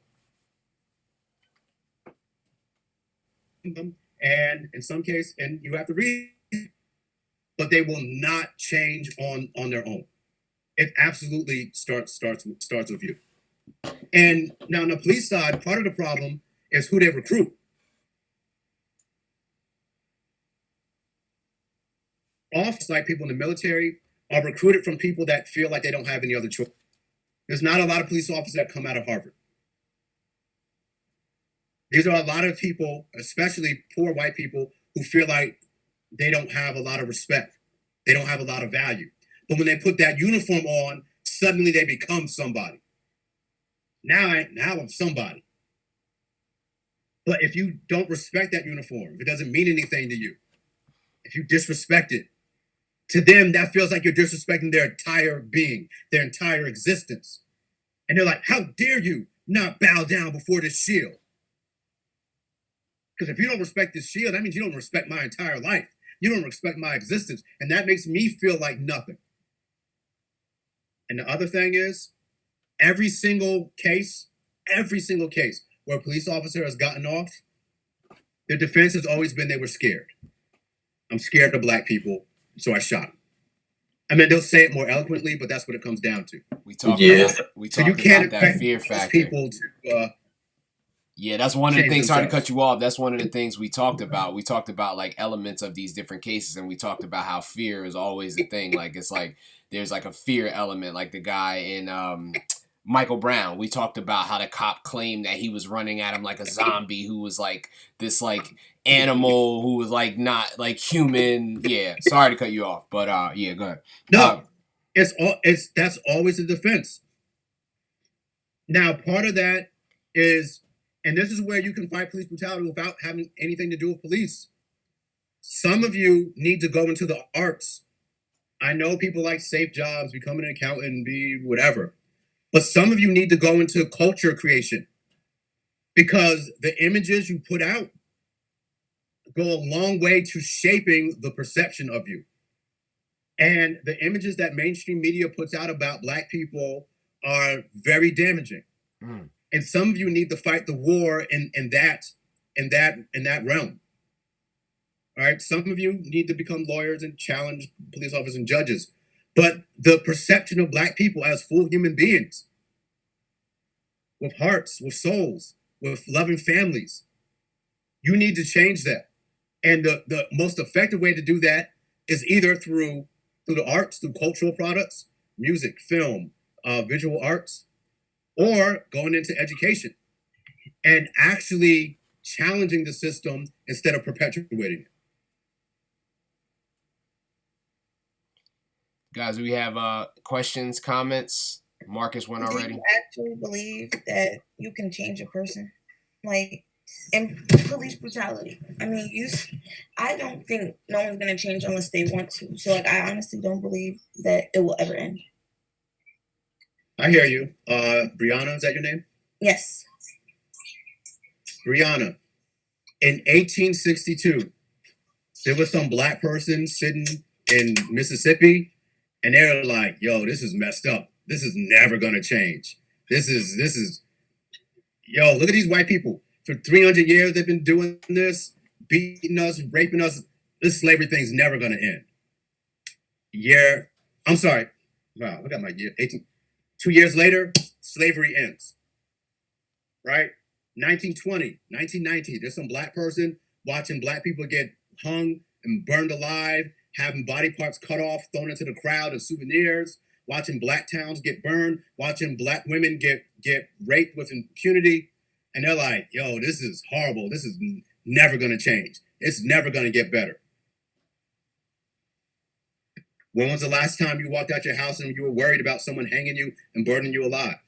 Speaker 2: And in some case, and you have to read, but they will not change on their own. It absolutely starts with you. And now on the police side, part of the problem is who they recruit. Officers, like people in the military, are recruited from people that feel like they don't have any other choice. There's not a lot of police officers that come out of Harvard. These are a lot of people, especially poor white people, who feel like they don't have a lot of respect. They don't have a lot of value. But when they put that uniform on, suddenly they become somebody. Now I'm somebody. But if you don't respect that uniform, if it doesn't mean anything to you, if you disrespect it, to them, that feels like you're disrespecting their entire being, their entire existence. And they're like, how dare you not bow down before this shield? Because if you don't respect this shield, that means you don't respect my entire life. You don't respect my existence. And that makes me feel like nothing. And the other thing is, every single case where a police officer has gotten off, their defense has always been they were scared. I'm scared of black people, so I shot him. I mean, they'll say it more eloquently, but that's what it comes down to.
Speaker 1: We talk about that fear factor.
Speaker 2: People
Speaker 1: Yeah, that's one of the
Speaker 2: change
Speaker 1: things. Sorry to cut
Speaker 2: themselves.
Speaker 1: you off. That's one of the things we talked about. We talked about like elements of these different cases, and we talked about how fear is always the thing. Like it's like there's like a fear element, like the guy in Michael Brown. We talked about how the cop claimed that he was running at him like a zombie who was like this like animal who was like not like human. Yeah, sorry to cut you off, but yeah, go ahead.
Speaker 2: No, it's that's always the defense. Now, part of that is, and this is where you can fight police brutality without having anything to do with police. Some of you need to go into the arts. I know people like safe jobs, become an accountant, be whatever. But some of you need to go into culture creation because the images you put out go a long way to shaping the perception of you. And the images that mainstream media puts out about Black people are very damaging.
Speaker 1: Mm.
Speaker 2: And some of you need to fight the war in that realm. All right. Some of you need to become lawyers and challenge police officers and judges. But the perception of Black people as full human beings with hearts, with souls, with loving families, you need to change that. And the most effective way to do that is either through the arts, through cultural products, music, film, visual arts, or going into education and actually challenging the system instead of perpetuating it.
Speaker 1: Guys, we have questions, comments. Marcus went
Speaker 4: Do
Speaker 1: already.
Speaker 4: you actually believe that you can change a person? Like in police brutality. I mean, I don't think no one's gonna change unless they want to. So like I honestly don't believe that it will ever end.
Speaker 2: I hear you. Brianna, is that your name?
Speaker 4: Yes.
Speaker 2: Brianna, in 1862, there was some Black person sitting in Mississippi, and they're like, yo, this is messed up. This is never gonna change. This is yo, look at these white people. For 300 years, they've been doing this, beating us, raping us. This slavery thing's never gonna end. Year, I'm sorry. Wow, look at my year. 18. 2 years later, slavery ends. Right? 1920, 1990, there's some Black person watching Black people get hung and burned alive, having body parts cut off, thrown into the crowd as souvenirs, watching Black towns get burned, watching Black women get raped with impunity. And they're like, yo, this is horrible. This is never going to change. It's never going to get better. When was the last time you walked out your house and you were worried about someone hanging you and burning you alive?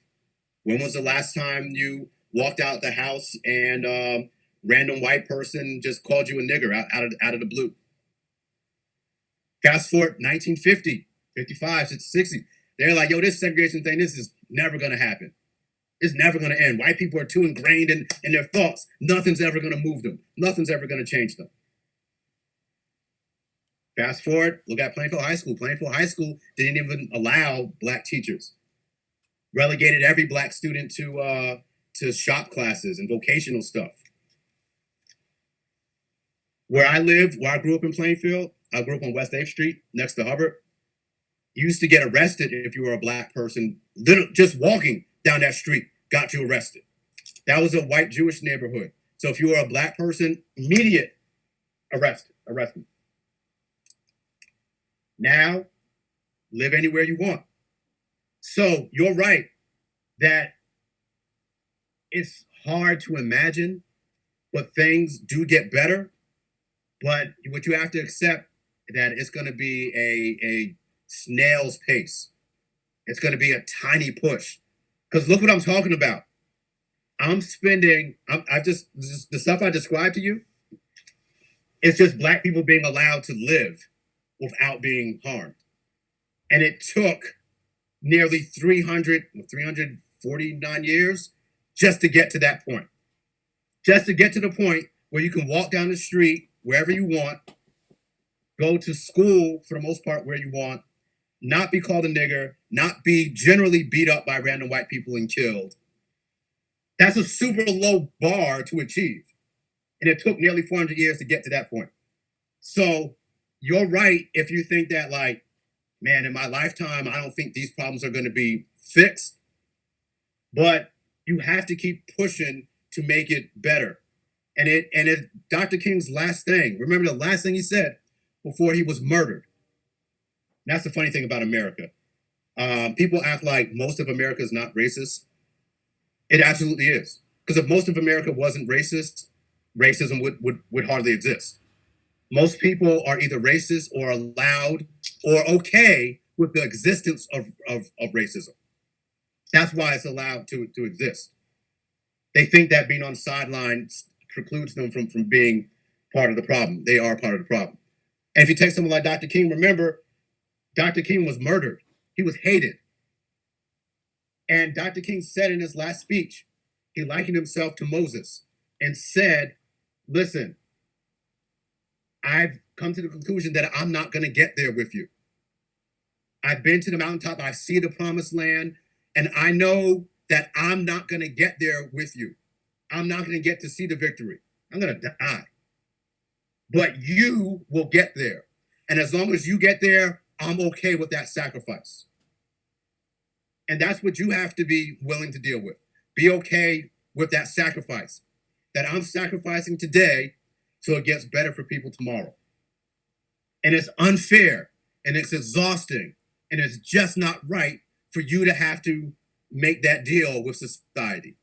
Speaker 2: When was the last time you walked out the house and random white person just called you a nigger out of the blue? Fast forward 1950, 55, 60. They're like, yo, this segregation thing, this is never going to happen. It's never going to end. White people are too ingrained in their thoughts. Nothing's ever going to move them. Nothing's ever going to change them. Fast forward, look at Plainfield High School. Plainfield High School didn't even allow Black teachers. Relegated every Black student to shop classes and vocational stuff. Where I lived, where I grew up in Plainfield, I grew up on West 8th Street next to Hubbard. You used to get arrested if you were a Black person. Just walking down that street got you arrested. That was a white Jewish neighborhood. So if you were a Black person, immediate arrest. Now, live anywhere you want. So you're right that it's hard to imagine, but things do get better. But what you have to accept that it's going to be a snail's pace. It's going to be a tiny push. Because look what I'm talking about. The stuff I described to you, it's just Black people being allowed to live without being harmed. And it took nearly 349 years just to get to that point. Just to get to the point where you can walk down the street wherever you want, go to school for the most part where you want, not be called a nigger, not be generally beat up by random white people and killed. That's a super low bar to achieve. And it took nearly 400 years to get to that point. So you're right if you think that, like, man, in my lifetime, I don't think these problems are going to be fixed. But you have to keep pushing to make it better. And Dr. King's last thing. Remember the last thing he said before he was murdered. That's the funny thing about America. People act like most of America is not racist. It absolutely is. Because if most of America wasn't racist, racism would hardly exist. Most people are either racist or allowed or okay with the existence of racism. That's why it's allowed to exist. They think that being on the sidelines precludes them from being part of the problem. They are part of the problem. And if you take someone like Dr. King, remember, Dr. King was murdered. He was hated. And Dr. King said in his last speech, he likened himself to Moses and said, listen, I've come to the conclusion that I'm not going to get there with you. I've been to the mountaintop, I see the promised land, and I know that I'm not going to get there with you. I'm not going to get to see the victory. I'm going to die. But you will get there. And as long as you get there, I'm okay with that sacrifice. And that's what you have to be willing to deal with. Be okay with that sacrifice that I'm sacrificing today so it gets better for people tomorrow. And it's unfair and it's exhausting and it's just not right for you to have to make that deal with society.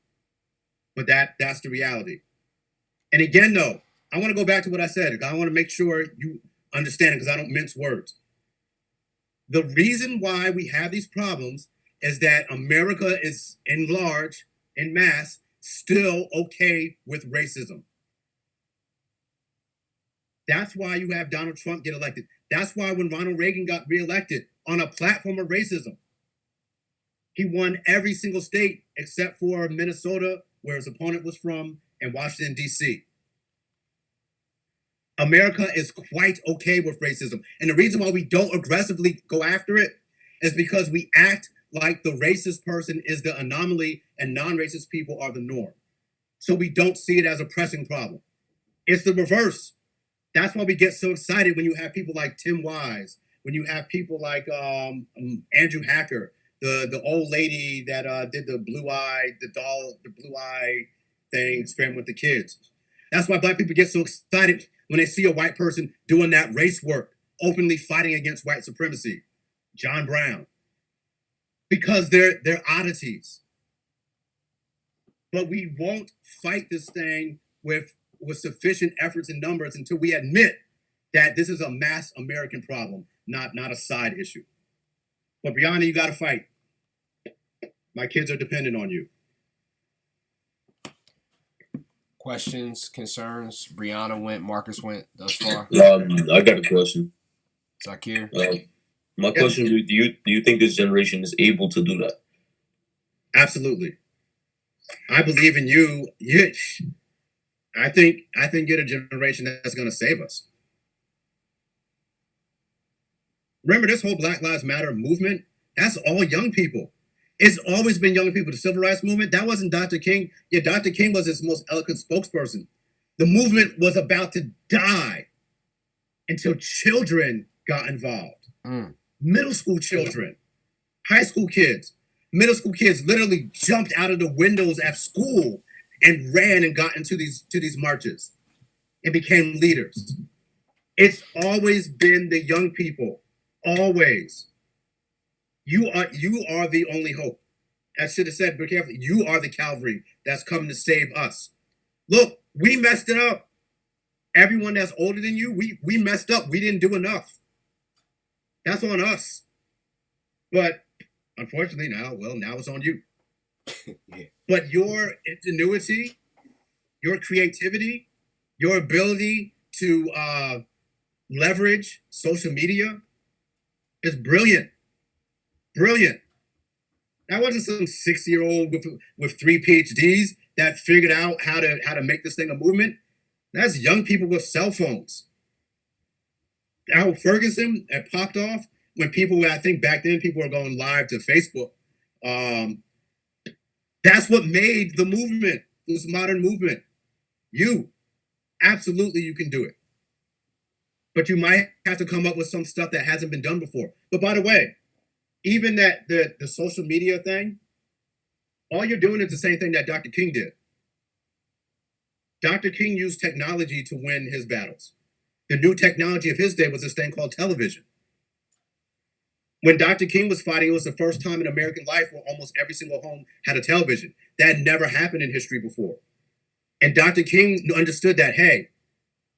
Speaker 2: But that's the reality. And again, though, I want to go back to what I said. I want to make sure you understand it because I don't mince words. The reason why we have these problems is that America is in large, in mass, still okay with racism. That's why you have Donald Trump get elected. That's why when Ronald Reagan got reelected on a platform of racism, he won every single state except for Minnesota, where his opponent was from, and Washington, D.C. America is quite okay with racism. And the reason why we don't aggressively go after it is because we act like the racist person is the anomaly and non-racist people are the norm. So we don't see it as a pressing problem. It's the reverse. That's why we get so excited when you have people like Tim Wise, when you have people like Andrew Hacker, the old lady that did the blue eye thing, experiment with the kids. That's why Black people get so excited when they see a white person doing that race work, openly fighting against white supremacy. John Brown. Because they're oddities. But we won't fight this thing with sufficient efforts and numbers until we admit that this is a mass American problem, not a side issue. But Brianna, you got to fight. My kids are dependent on you.
Speaker 1: Questions, concerns? Brianna went, Marcus went thus far.
Speaker 5: I got a question.
Speaker 1: Zakir?
Speaker 5: My question: do you think this generation is able to do that?
Speaker 2: Absolutely. I believe in you. I think you're a generation that's going to save us. Remember this whole Black Lives Matter movement? That's all young people. It's always been young people. The Civil Rights Movement, that wasn't Dr. King. Yeah, Dr. King was his most eloquent spokesperson. The movement was about to die until children got involved. Middle school children, high school kids, middle school kids literally jumped out of the windows at school and ran and got into these marches and became leaders. It's always been the young people. Always. You are the only hope. I should have said, be careful. You are the Calvary that's coming to save us. Look, we messed it up. Everyone that's older than you, we messed up. We didn't do enough. That's on us. But unfortunately now it's on you. Yeah. But your ingenuity, your creativity, your ability to leverage social media is brilliant. Brilliant. That wasn't some 60-year-old with 3 PhDs that figured out how to make this thing a movement. That's young people with cell phones. Al Ferguson had popped off when people, I think back then, people were going live to Facebook. That's what made the movement, this modern movement. Absolutely, you can do it. But you might have to come up with some stuff that hasn't been done before. But by the way, even that the social media thing, all you're doing is the same thing that Dr. King did. Dr. King used technology to win his battles. The new technology of his day was this thing called television. When Dr. King was fighting, it was the first time in American life where almost every single home had a television. That had never happened in history before. And Dr. King understood that, hey,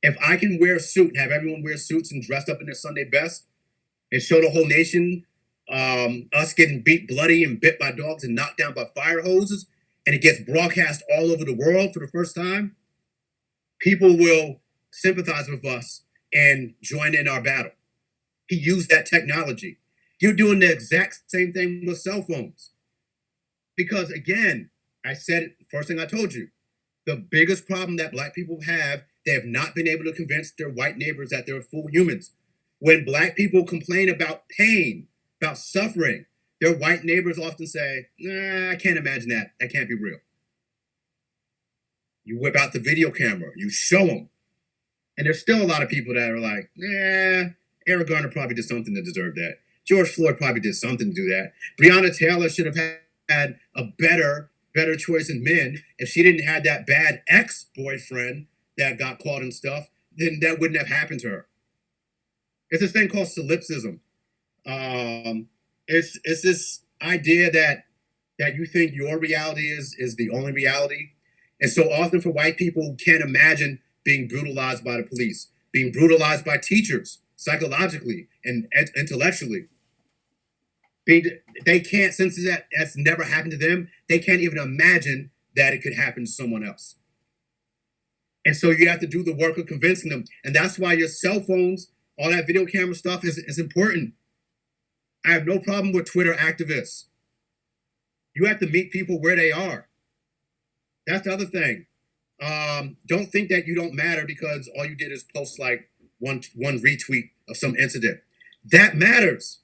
Speaker 2: if I can wear a suit and have everyone wear suits and dressed up in their Sunday best and show the whole nation us getting beat bloody and bit by dogs and knocked down by fire hoses, and it gets broadcast all over the world for the first time, people will sympathize with us and join in our battle. He used that technology. You're doing the exact same thing with cell phones. Because again, I said it, first thing I told you, the biggest problem that black people have, they have not been able to convince their white neighbors that they're full humans. When black people complain about pain, about suffering, their white neighbors often say, nah, I can't imagine that. That can't be real. You whip out the video camera, you show them. And there's still a lot of people that are like, Eric Garner probably did something to deserve that. George Floyd probably did something to do that. Breonna Taylor should have had a better choice in men. If she didn't have that bad ex-boyfriend that got caught and stuff, then that wouldn't have happened to her. It's this thing called solipsism. It's this idea that you think your reality is the only reality. And so often for white people who can't imagine being brutalized by the police, being brutalized by teachers, psychologically and intellectually, they can't, since that's never happened to them, they can't even imagine that it could happen to someone else. And so you have to do the work of convincing them. And that's why your cell phones, all that video camera stuff is important. I have no problem with Twitter activists. You have to meet people where they are. That's the other thing. Don't think that you don't matter because all you did is post like one retweet of some incident. That matters.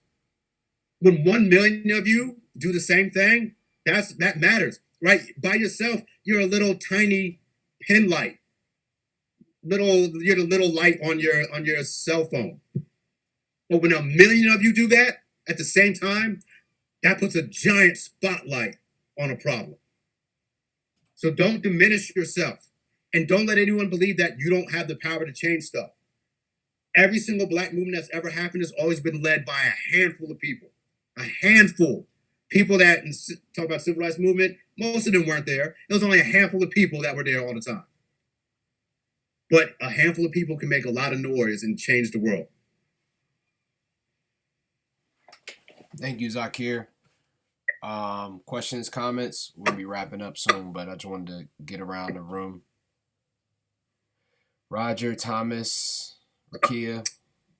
Speaker 2: When 1 million of you do the same thing, that matters, right? By yourself, you're a little tiny pin light. You're the little light on your cell phone. But when 1 million of you do that at the same time, that puts a giant spotlight on a problem. So don't diminish yourself. And don't let anyone believe that you don't have the power to change stuff. Every single black movement that's ever happened has always been led by a handful of people. A handful. People that talk about civil rights movement, most of them weren't there. There was only a handful of people that were there all the time. But a handful of people can make a lot of noise and change the world.
Speaker 1: Thank you, Zakir. Questions, comments? We'll be wrapping up soon, but I just wanted to get around the room. Roger, Thomas, Rakia,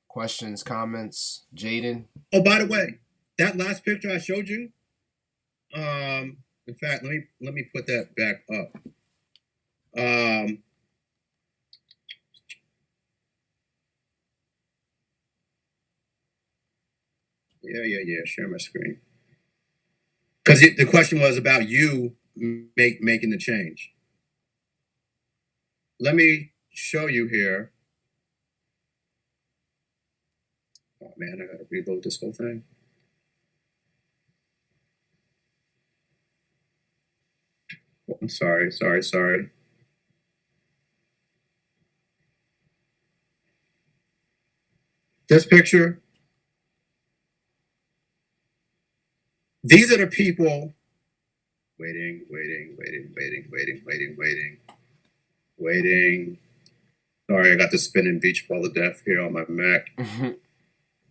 Speaker 1: questions, comments, Jaden.
Speaker 2: Oh, by the way, that last picture I showed you, in fact, let me put that back up. Yeah, share my screen. Because the question was about you making the change. Let me show you here. Oh man, I gotta reload this whole thing. Oh, I'm sorry. This picture, these are the people waiting. Sorry, I got the spinning beach ball of death here on my Mac.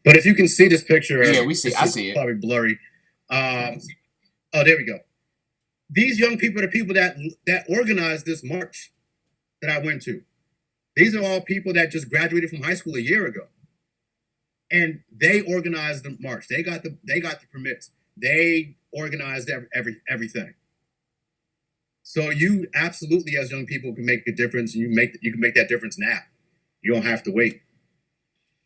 Speaker 2: But if you can see this picture,
Speaker 1: yeah, we see. I see it.
Speaker 2: Probably blurry. Oh, there we go. These young people are the people that organized this march that I went to. These are all people that just graduated from high school a year ago, and they organized the march. They got the permits. They organized everything. So you absolutely, as young people, can make a difference. You can make that difference now. You don't have to wait.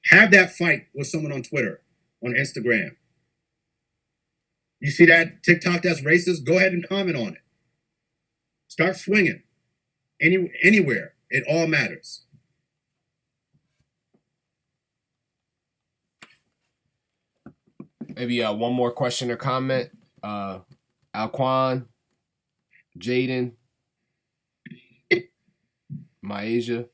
Speaker 2: Have that fight with someone on Twitter, on Instagram. You see that TikTok that's racist? Go ahead and comment on it. Start swinging. Anywhere. It all matters.
Speaker 1: Maybe one more question or comment. Alquan, Jaden. Myasia.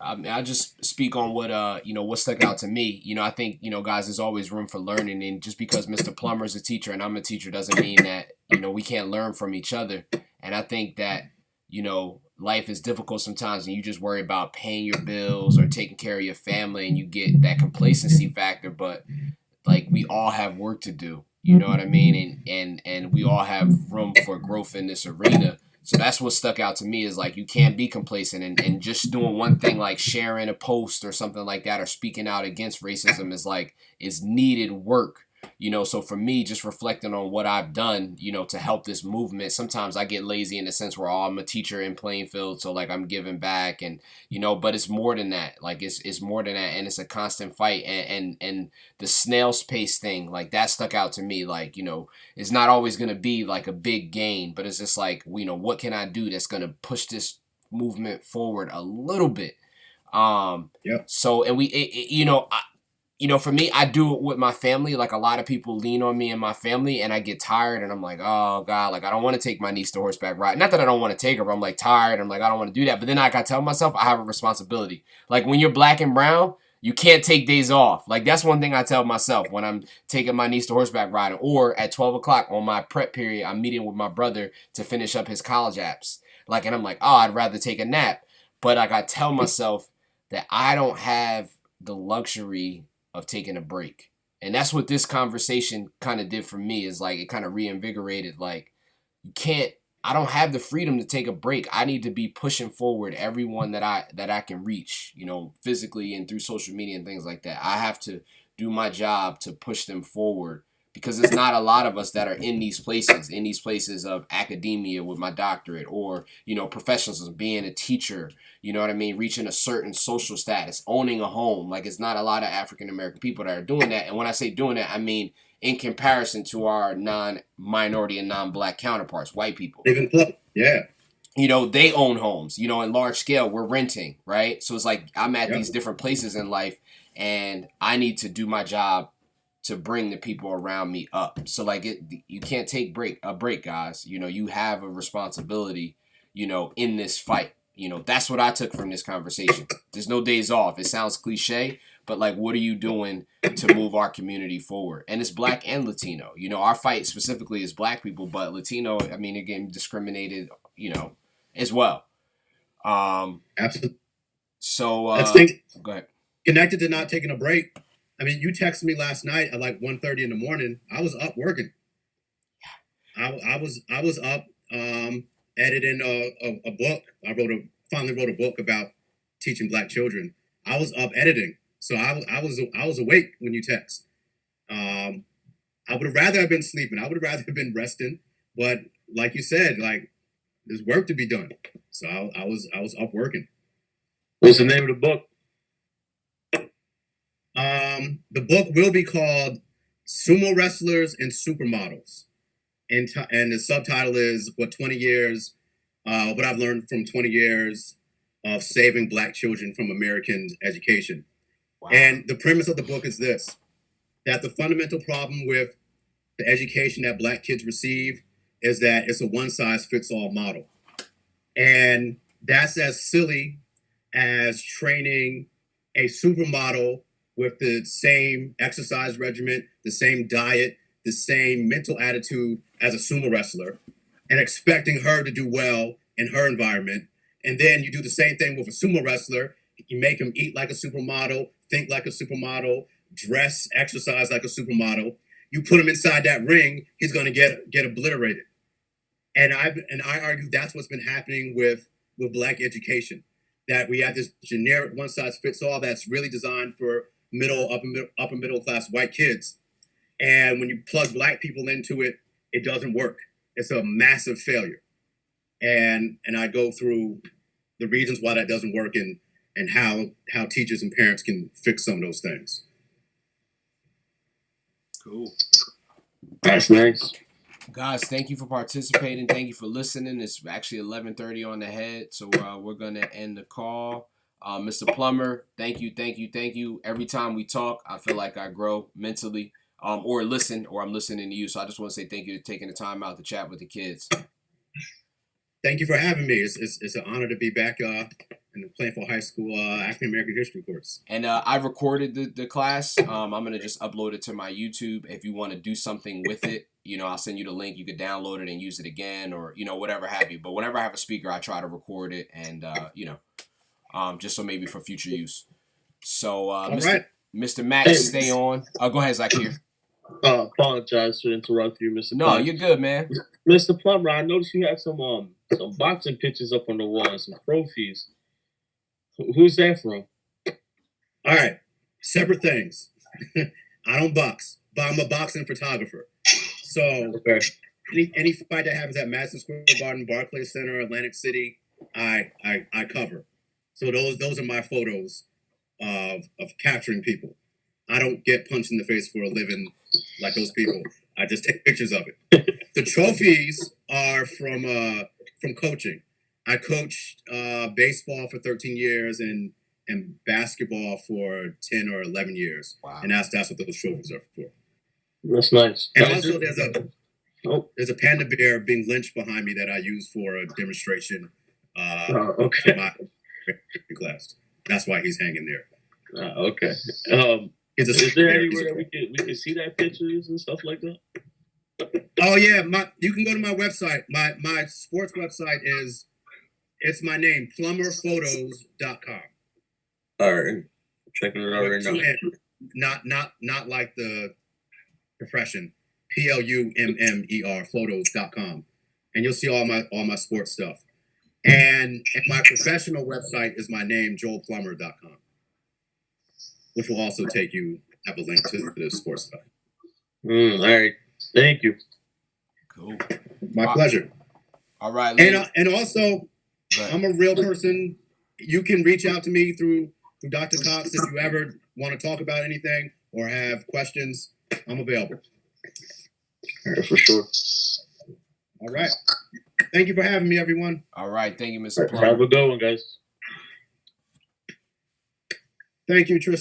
Speaker 1: I mean, I just speak on what what stuck out to me. I think guys, there's always room for learning, and just because Mr. Plummer is a teacher and I'm a teacher doesn't mean that we can't learn from each other. And I think that life is difficult sometimes, and you just worry about paying your bills or taking care of your family, and you get that complacency factor. But like, we all have work to do. You know what I mean? And we all have room for growth in this arena. So that's what stuck out to me, is like, you can't be complacent, and just doing one thing like sharing a post or something like that, or speaking out against racism is needed work. So for me, just reflecting on what I've done, to help this movement, sometimes I get lazy in the sense where, I'm a teacher in Plainfield, so like I'm giving back, and but it's more than that. Like, it's more than that, and it's a constant fight, and the snail's pace thing, like, that stuck out to me. Like, it's not always gonna be like a big gain, but it's just like, what can I do that's gonna push this movement forward a little bit.
Speaker 2: Yep.
Speaker 1: So, and for me, I do it with my family. Like, a lot of people lean on me and my family, and I get tired, and I'm like, oh God, like, I don't want to take my niece to horseback ride. Not that I don't want to take her, but I'm like tired. I'm like, I don't want to do that. But then I gotta tell myself I have a responsibility. Like, when you're black and brown, you can't take days off. Like, that's one thing I tell myself when I'm taking my niece to horseback riding, or at 12 o'clock on my prep period, I'm meeting with my brother to finish up his college apps. Like, and I'm like, oh, I'd rather take a nap. But like, I tell myself that I don't have the luxury of taking a break. And that's what this conversation kind of did for me, is like, it kind of reinvigorated, like, I don't have the freedom to take a break. I need to be pushing forward everyone that I can reach, physically and through social media and things like that. I have to do my job to push them forward, because there's not a lot of us that are in these places of academia with my doctorate, or professionalism, being a teacher, you know what I mean, reaching a certain social status, owning a home. Like, it's not a lot of African American people that are doing that. And when I say doing that, I mean in comparison to our non-minority and non-black counterparts, white people.
Speaker 2: Even yeah.
Speaker 1: They own homes, in large scale. We're renting, right? So it's like, I'm at
Speaker 2: Yep.
Speaker 1: these different places in life, and I need to do my job to bring the people around me up. So like, you can't take a break, guys. You have a responsibility, in this fight. That's what I took from this conversation. There's no days off. It sounds cliche, but like, what are you doing to move our community forward? And it's black and Latino. Our fight specifically is black people, but Latino, I mean, again, discriminated, as well.
Speaker 2: Absolutely.
Speaker 1: So go ahead.
Speaker 2: Connected to not taking a break. I mean, you texted me last night at like 1:30 in the morning. I was up working. I was up editing a book. Finally wrote a book about teaching black children. I was up editing, so I was awake when you text. I would have rather have been sleeping. I would have rather have been resting, but like you said, like, there's work to be done. So I was up working.
Speaker 5: What's the name of the book?
Speaker 2: The book will be called Sumo Wrestlers and Supermodels. And the subtitle is what I've learned from 20 years of saving black children from American education. Wow. And the premise of the book is this: that the fundamental problem with the education that black kids receive is that it's a one-size-fits-all model. And that's as silly as training a supermodel with the same exercise regimen, the same diet, the same mental attitude as a sumo wrestler, and expecting her to do well in her environment. And then you do the same thing with a sumo wrestler. You make him eat like a supermodel, think like a supermodel, dress, exercise like a supermodel. You put him inside that ring, he's going to get obliterated. And I argue that's what's been happening with black education. That we have this generic one size fits all that's really designed for upper middle class white kids. And when you plug black people into it, it doesn't work. It's a massive failure. And I go through the reasons why that doesn't work, and how teachers and parents can fix some of those things.
Speaker 1: Cool.
Speaker 5: That's nice.
Speaker 1: Guys, thank you for participating. Thank you for listening. It's actually 11:30 on the head, so we're going to end the call. Mr. Plummer, thank you. Every time we talk, I feel like I grow mentally. or listen, or I'm listening to you. So I just want to say thank you for taking the time out to chat with the kids.
Speaker 2: Thank you for having me. It's an honor to be back in the Plainfield High School African American History course.
Speaker 1: And I recorded the class. I'm gonna just upload it to my YouTube. If you want to do something with it, I'll send you the link. You could download it and use it again, or whatever have you. But whenever I have a speaker, I try to record it, and just so maybe for future use. So Mr. Max, stay on. Go ahead, Zakir.
Speaker 6: Apologize for interrupting you, Mr.
Speaker 1: No,
Speaker 6: Plummer.
Speaker 1: you're good, man.
Speaker 6: Mr. Plummer, I noticed you had some boxing pictures up on the wall and some trophies. Who's that from?
Speaker 2: All right, separate things. I don't box, but I'm a boxing photographer. So any fight that happens at Madison Square Garden, Barclays Center, Atlantic City, I cover. So those are my photos of capturing people. I don't get punched in the face for a living like those people. I just take pictures of it. The trophies are from coaching. I coached baseball for 13 years and basketball for 10 or 11 years.
Speaker 1: Wow.
Speaker 2: And that's what those trophies are for.
Speaker 6: That's nice.
Speaker 2: And also there's a panda bear being lynched behind me that I use for a demonstration
Speaker 6: okay.
Speaker 2: for my class. That's why he's hanging there.
Speaker 6: Okay. Is there anywhere that we can see that pictures and stuff like that?
Speaker 2: Oh yeah, you can go to my website. My sports website it's my name, plummerphotos.com.
Speaker 6: All right, checking it out right now.
Speaker 2: Not like the profession. PLUMMER photos.com, and you'll see all my sports stuff. And my professional website is my name, joelplummer.com, which will also have a link to the sports stuff.
Speaker 6: All right, thank you.
Speaker 1: Cool.
Speaker 2: My pleasure.
Speaker 1: All right,
Speaker 2: and also, I'm a real person. You can reach out to me through Dr. Cox if you ever want to talk about anything or have questions. I'm available.
Speaker 6: All right, for sure.
Speaker 2: All right. Thank you for having me, everyone.
Speaker 1: All right. Thank you, Mr. Plummer.
Speaker 6: Have a good one, guys.
Speaker 2: Thank you, Tristan.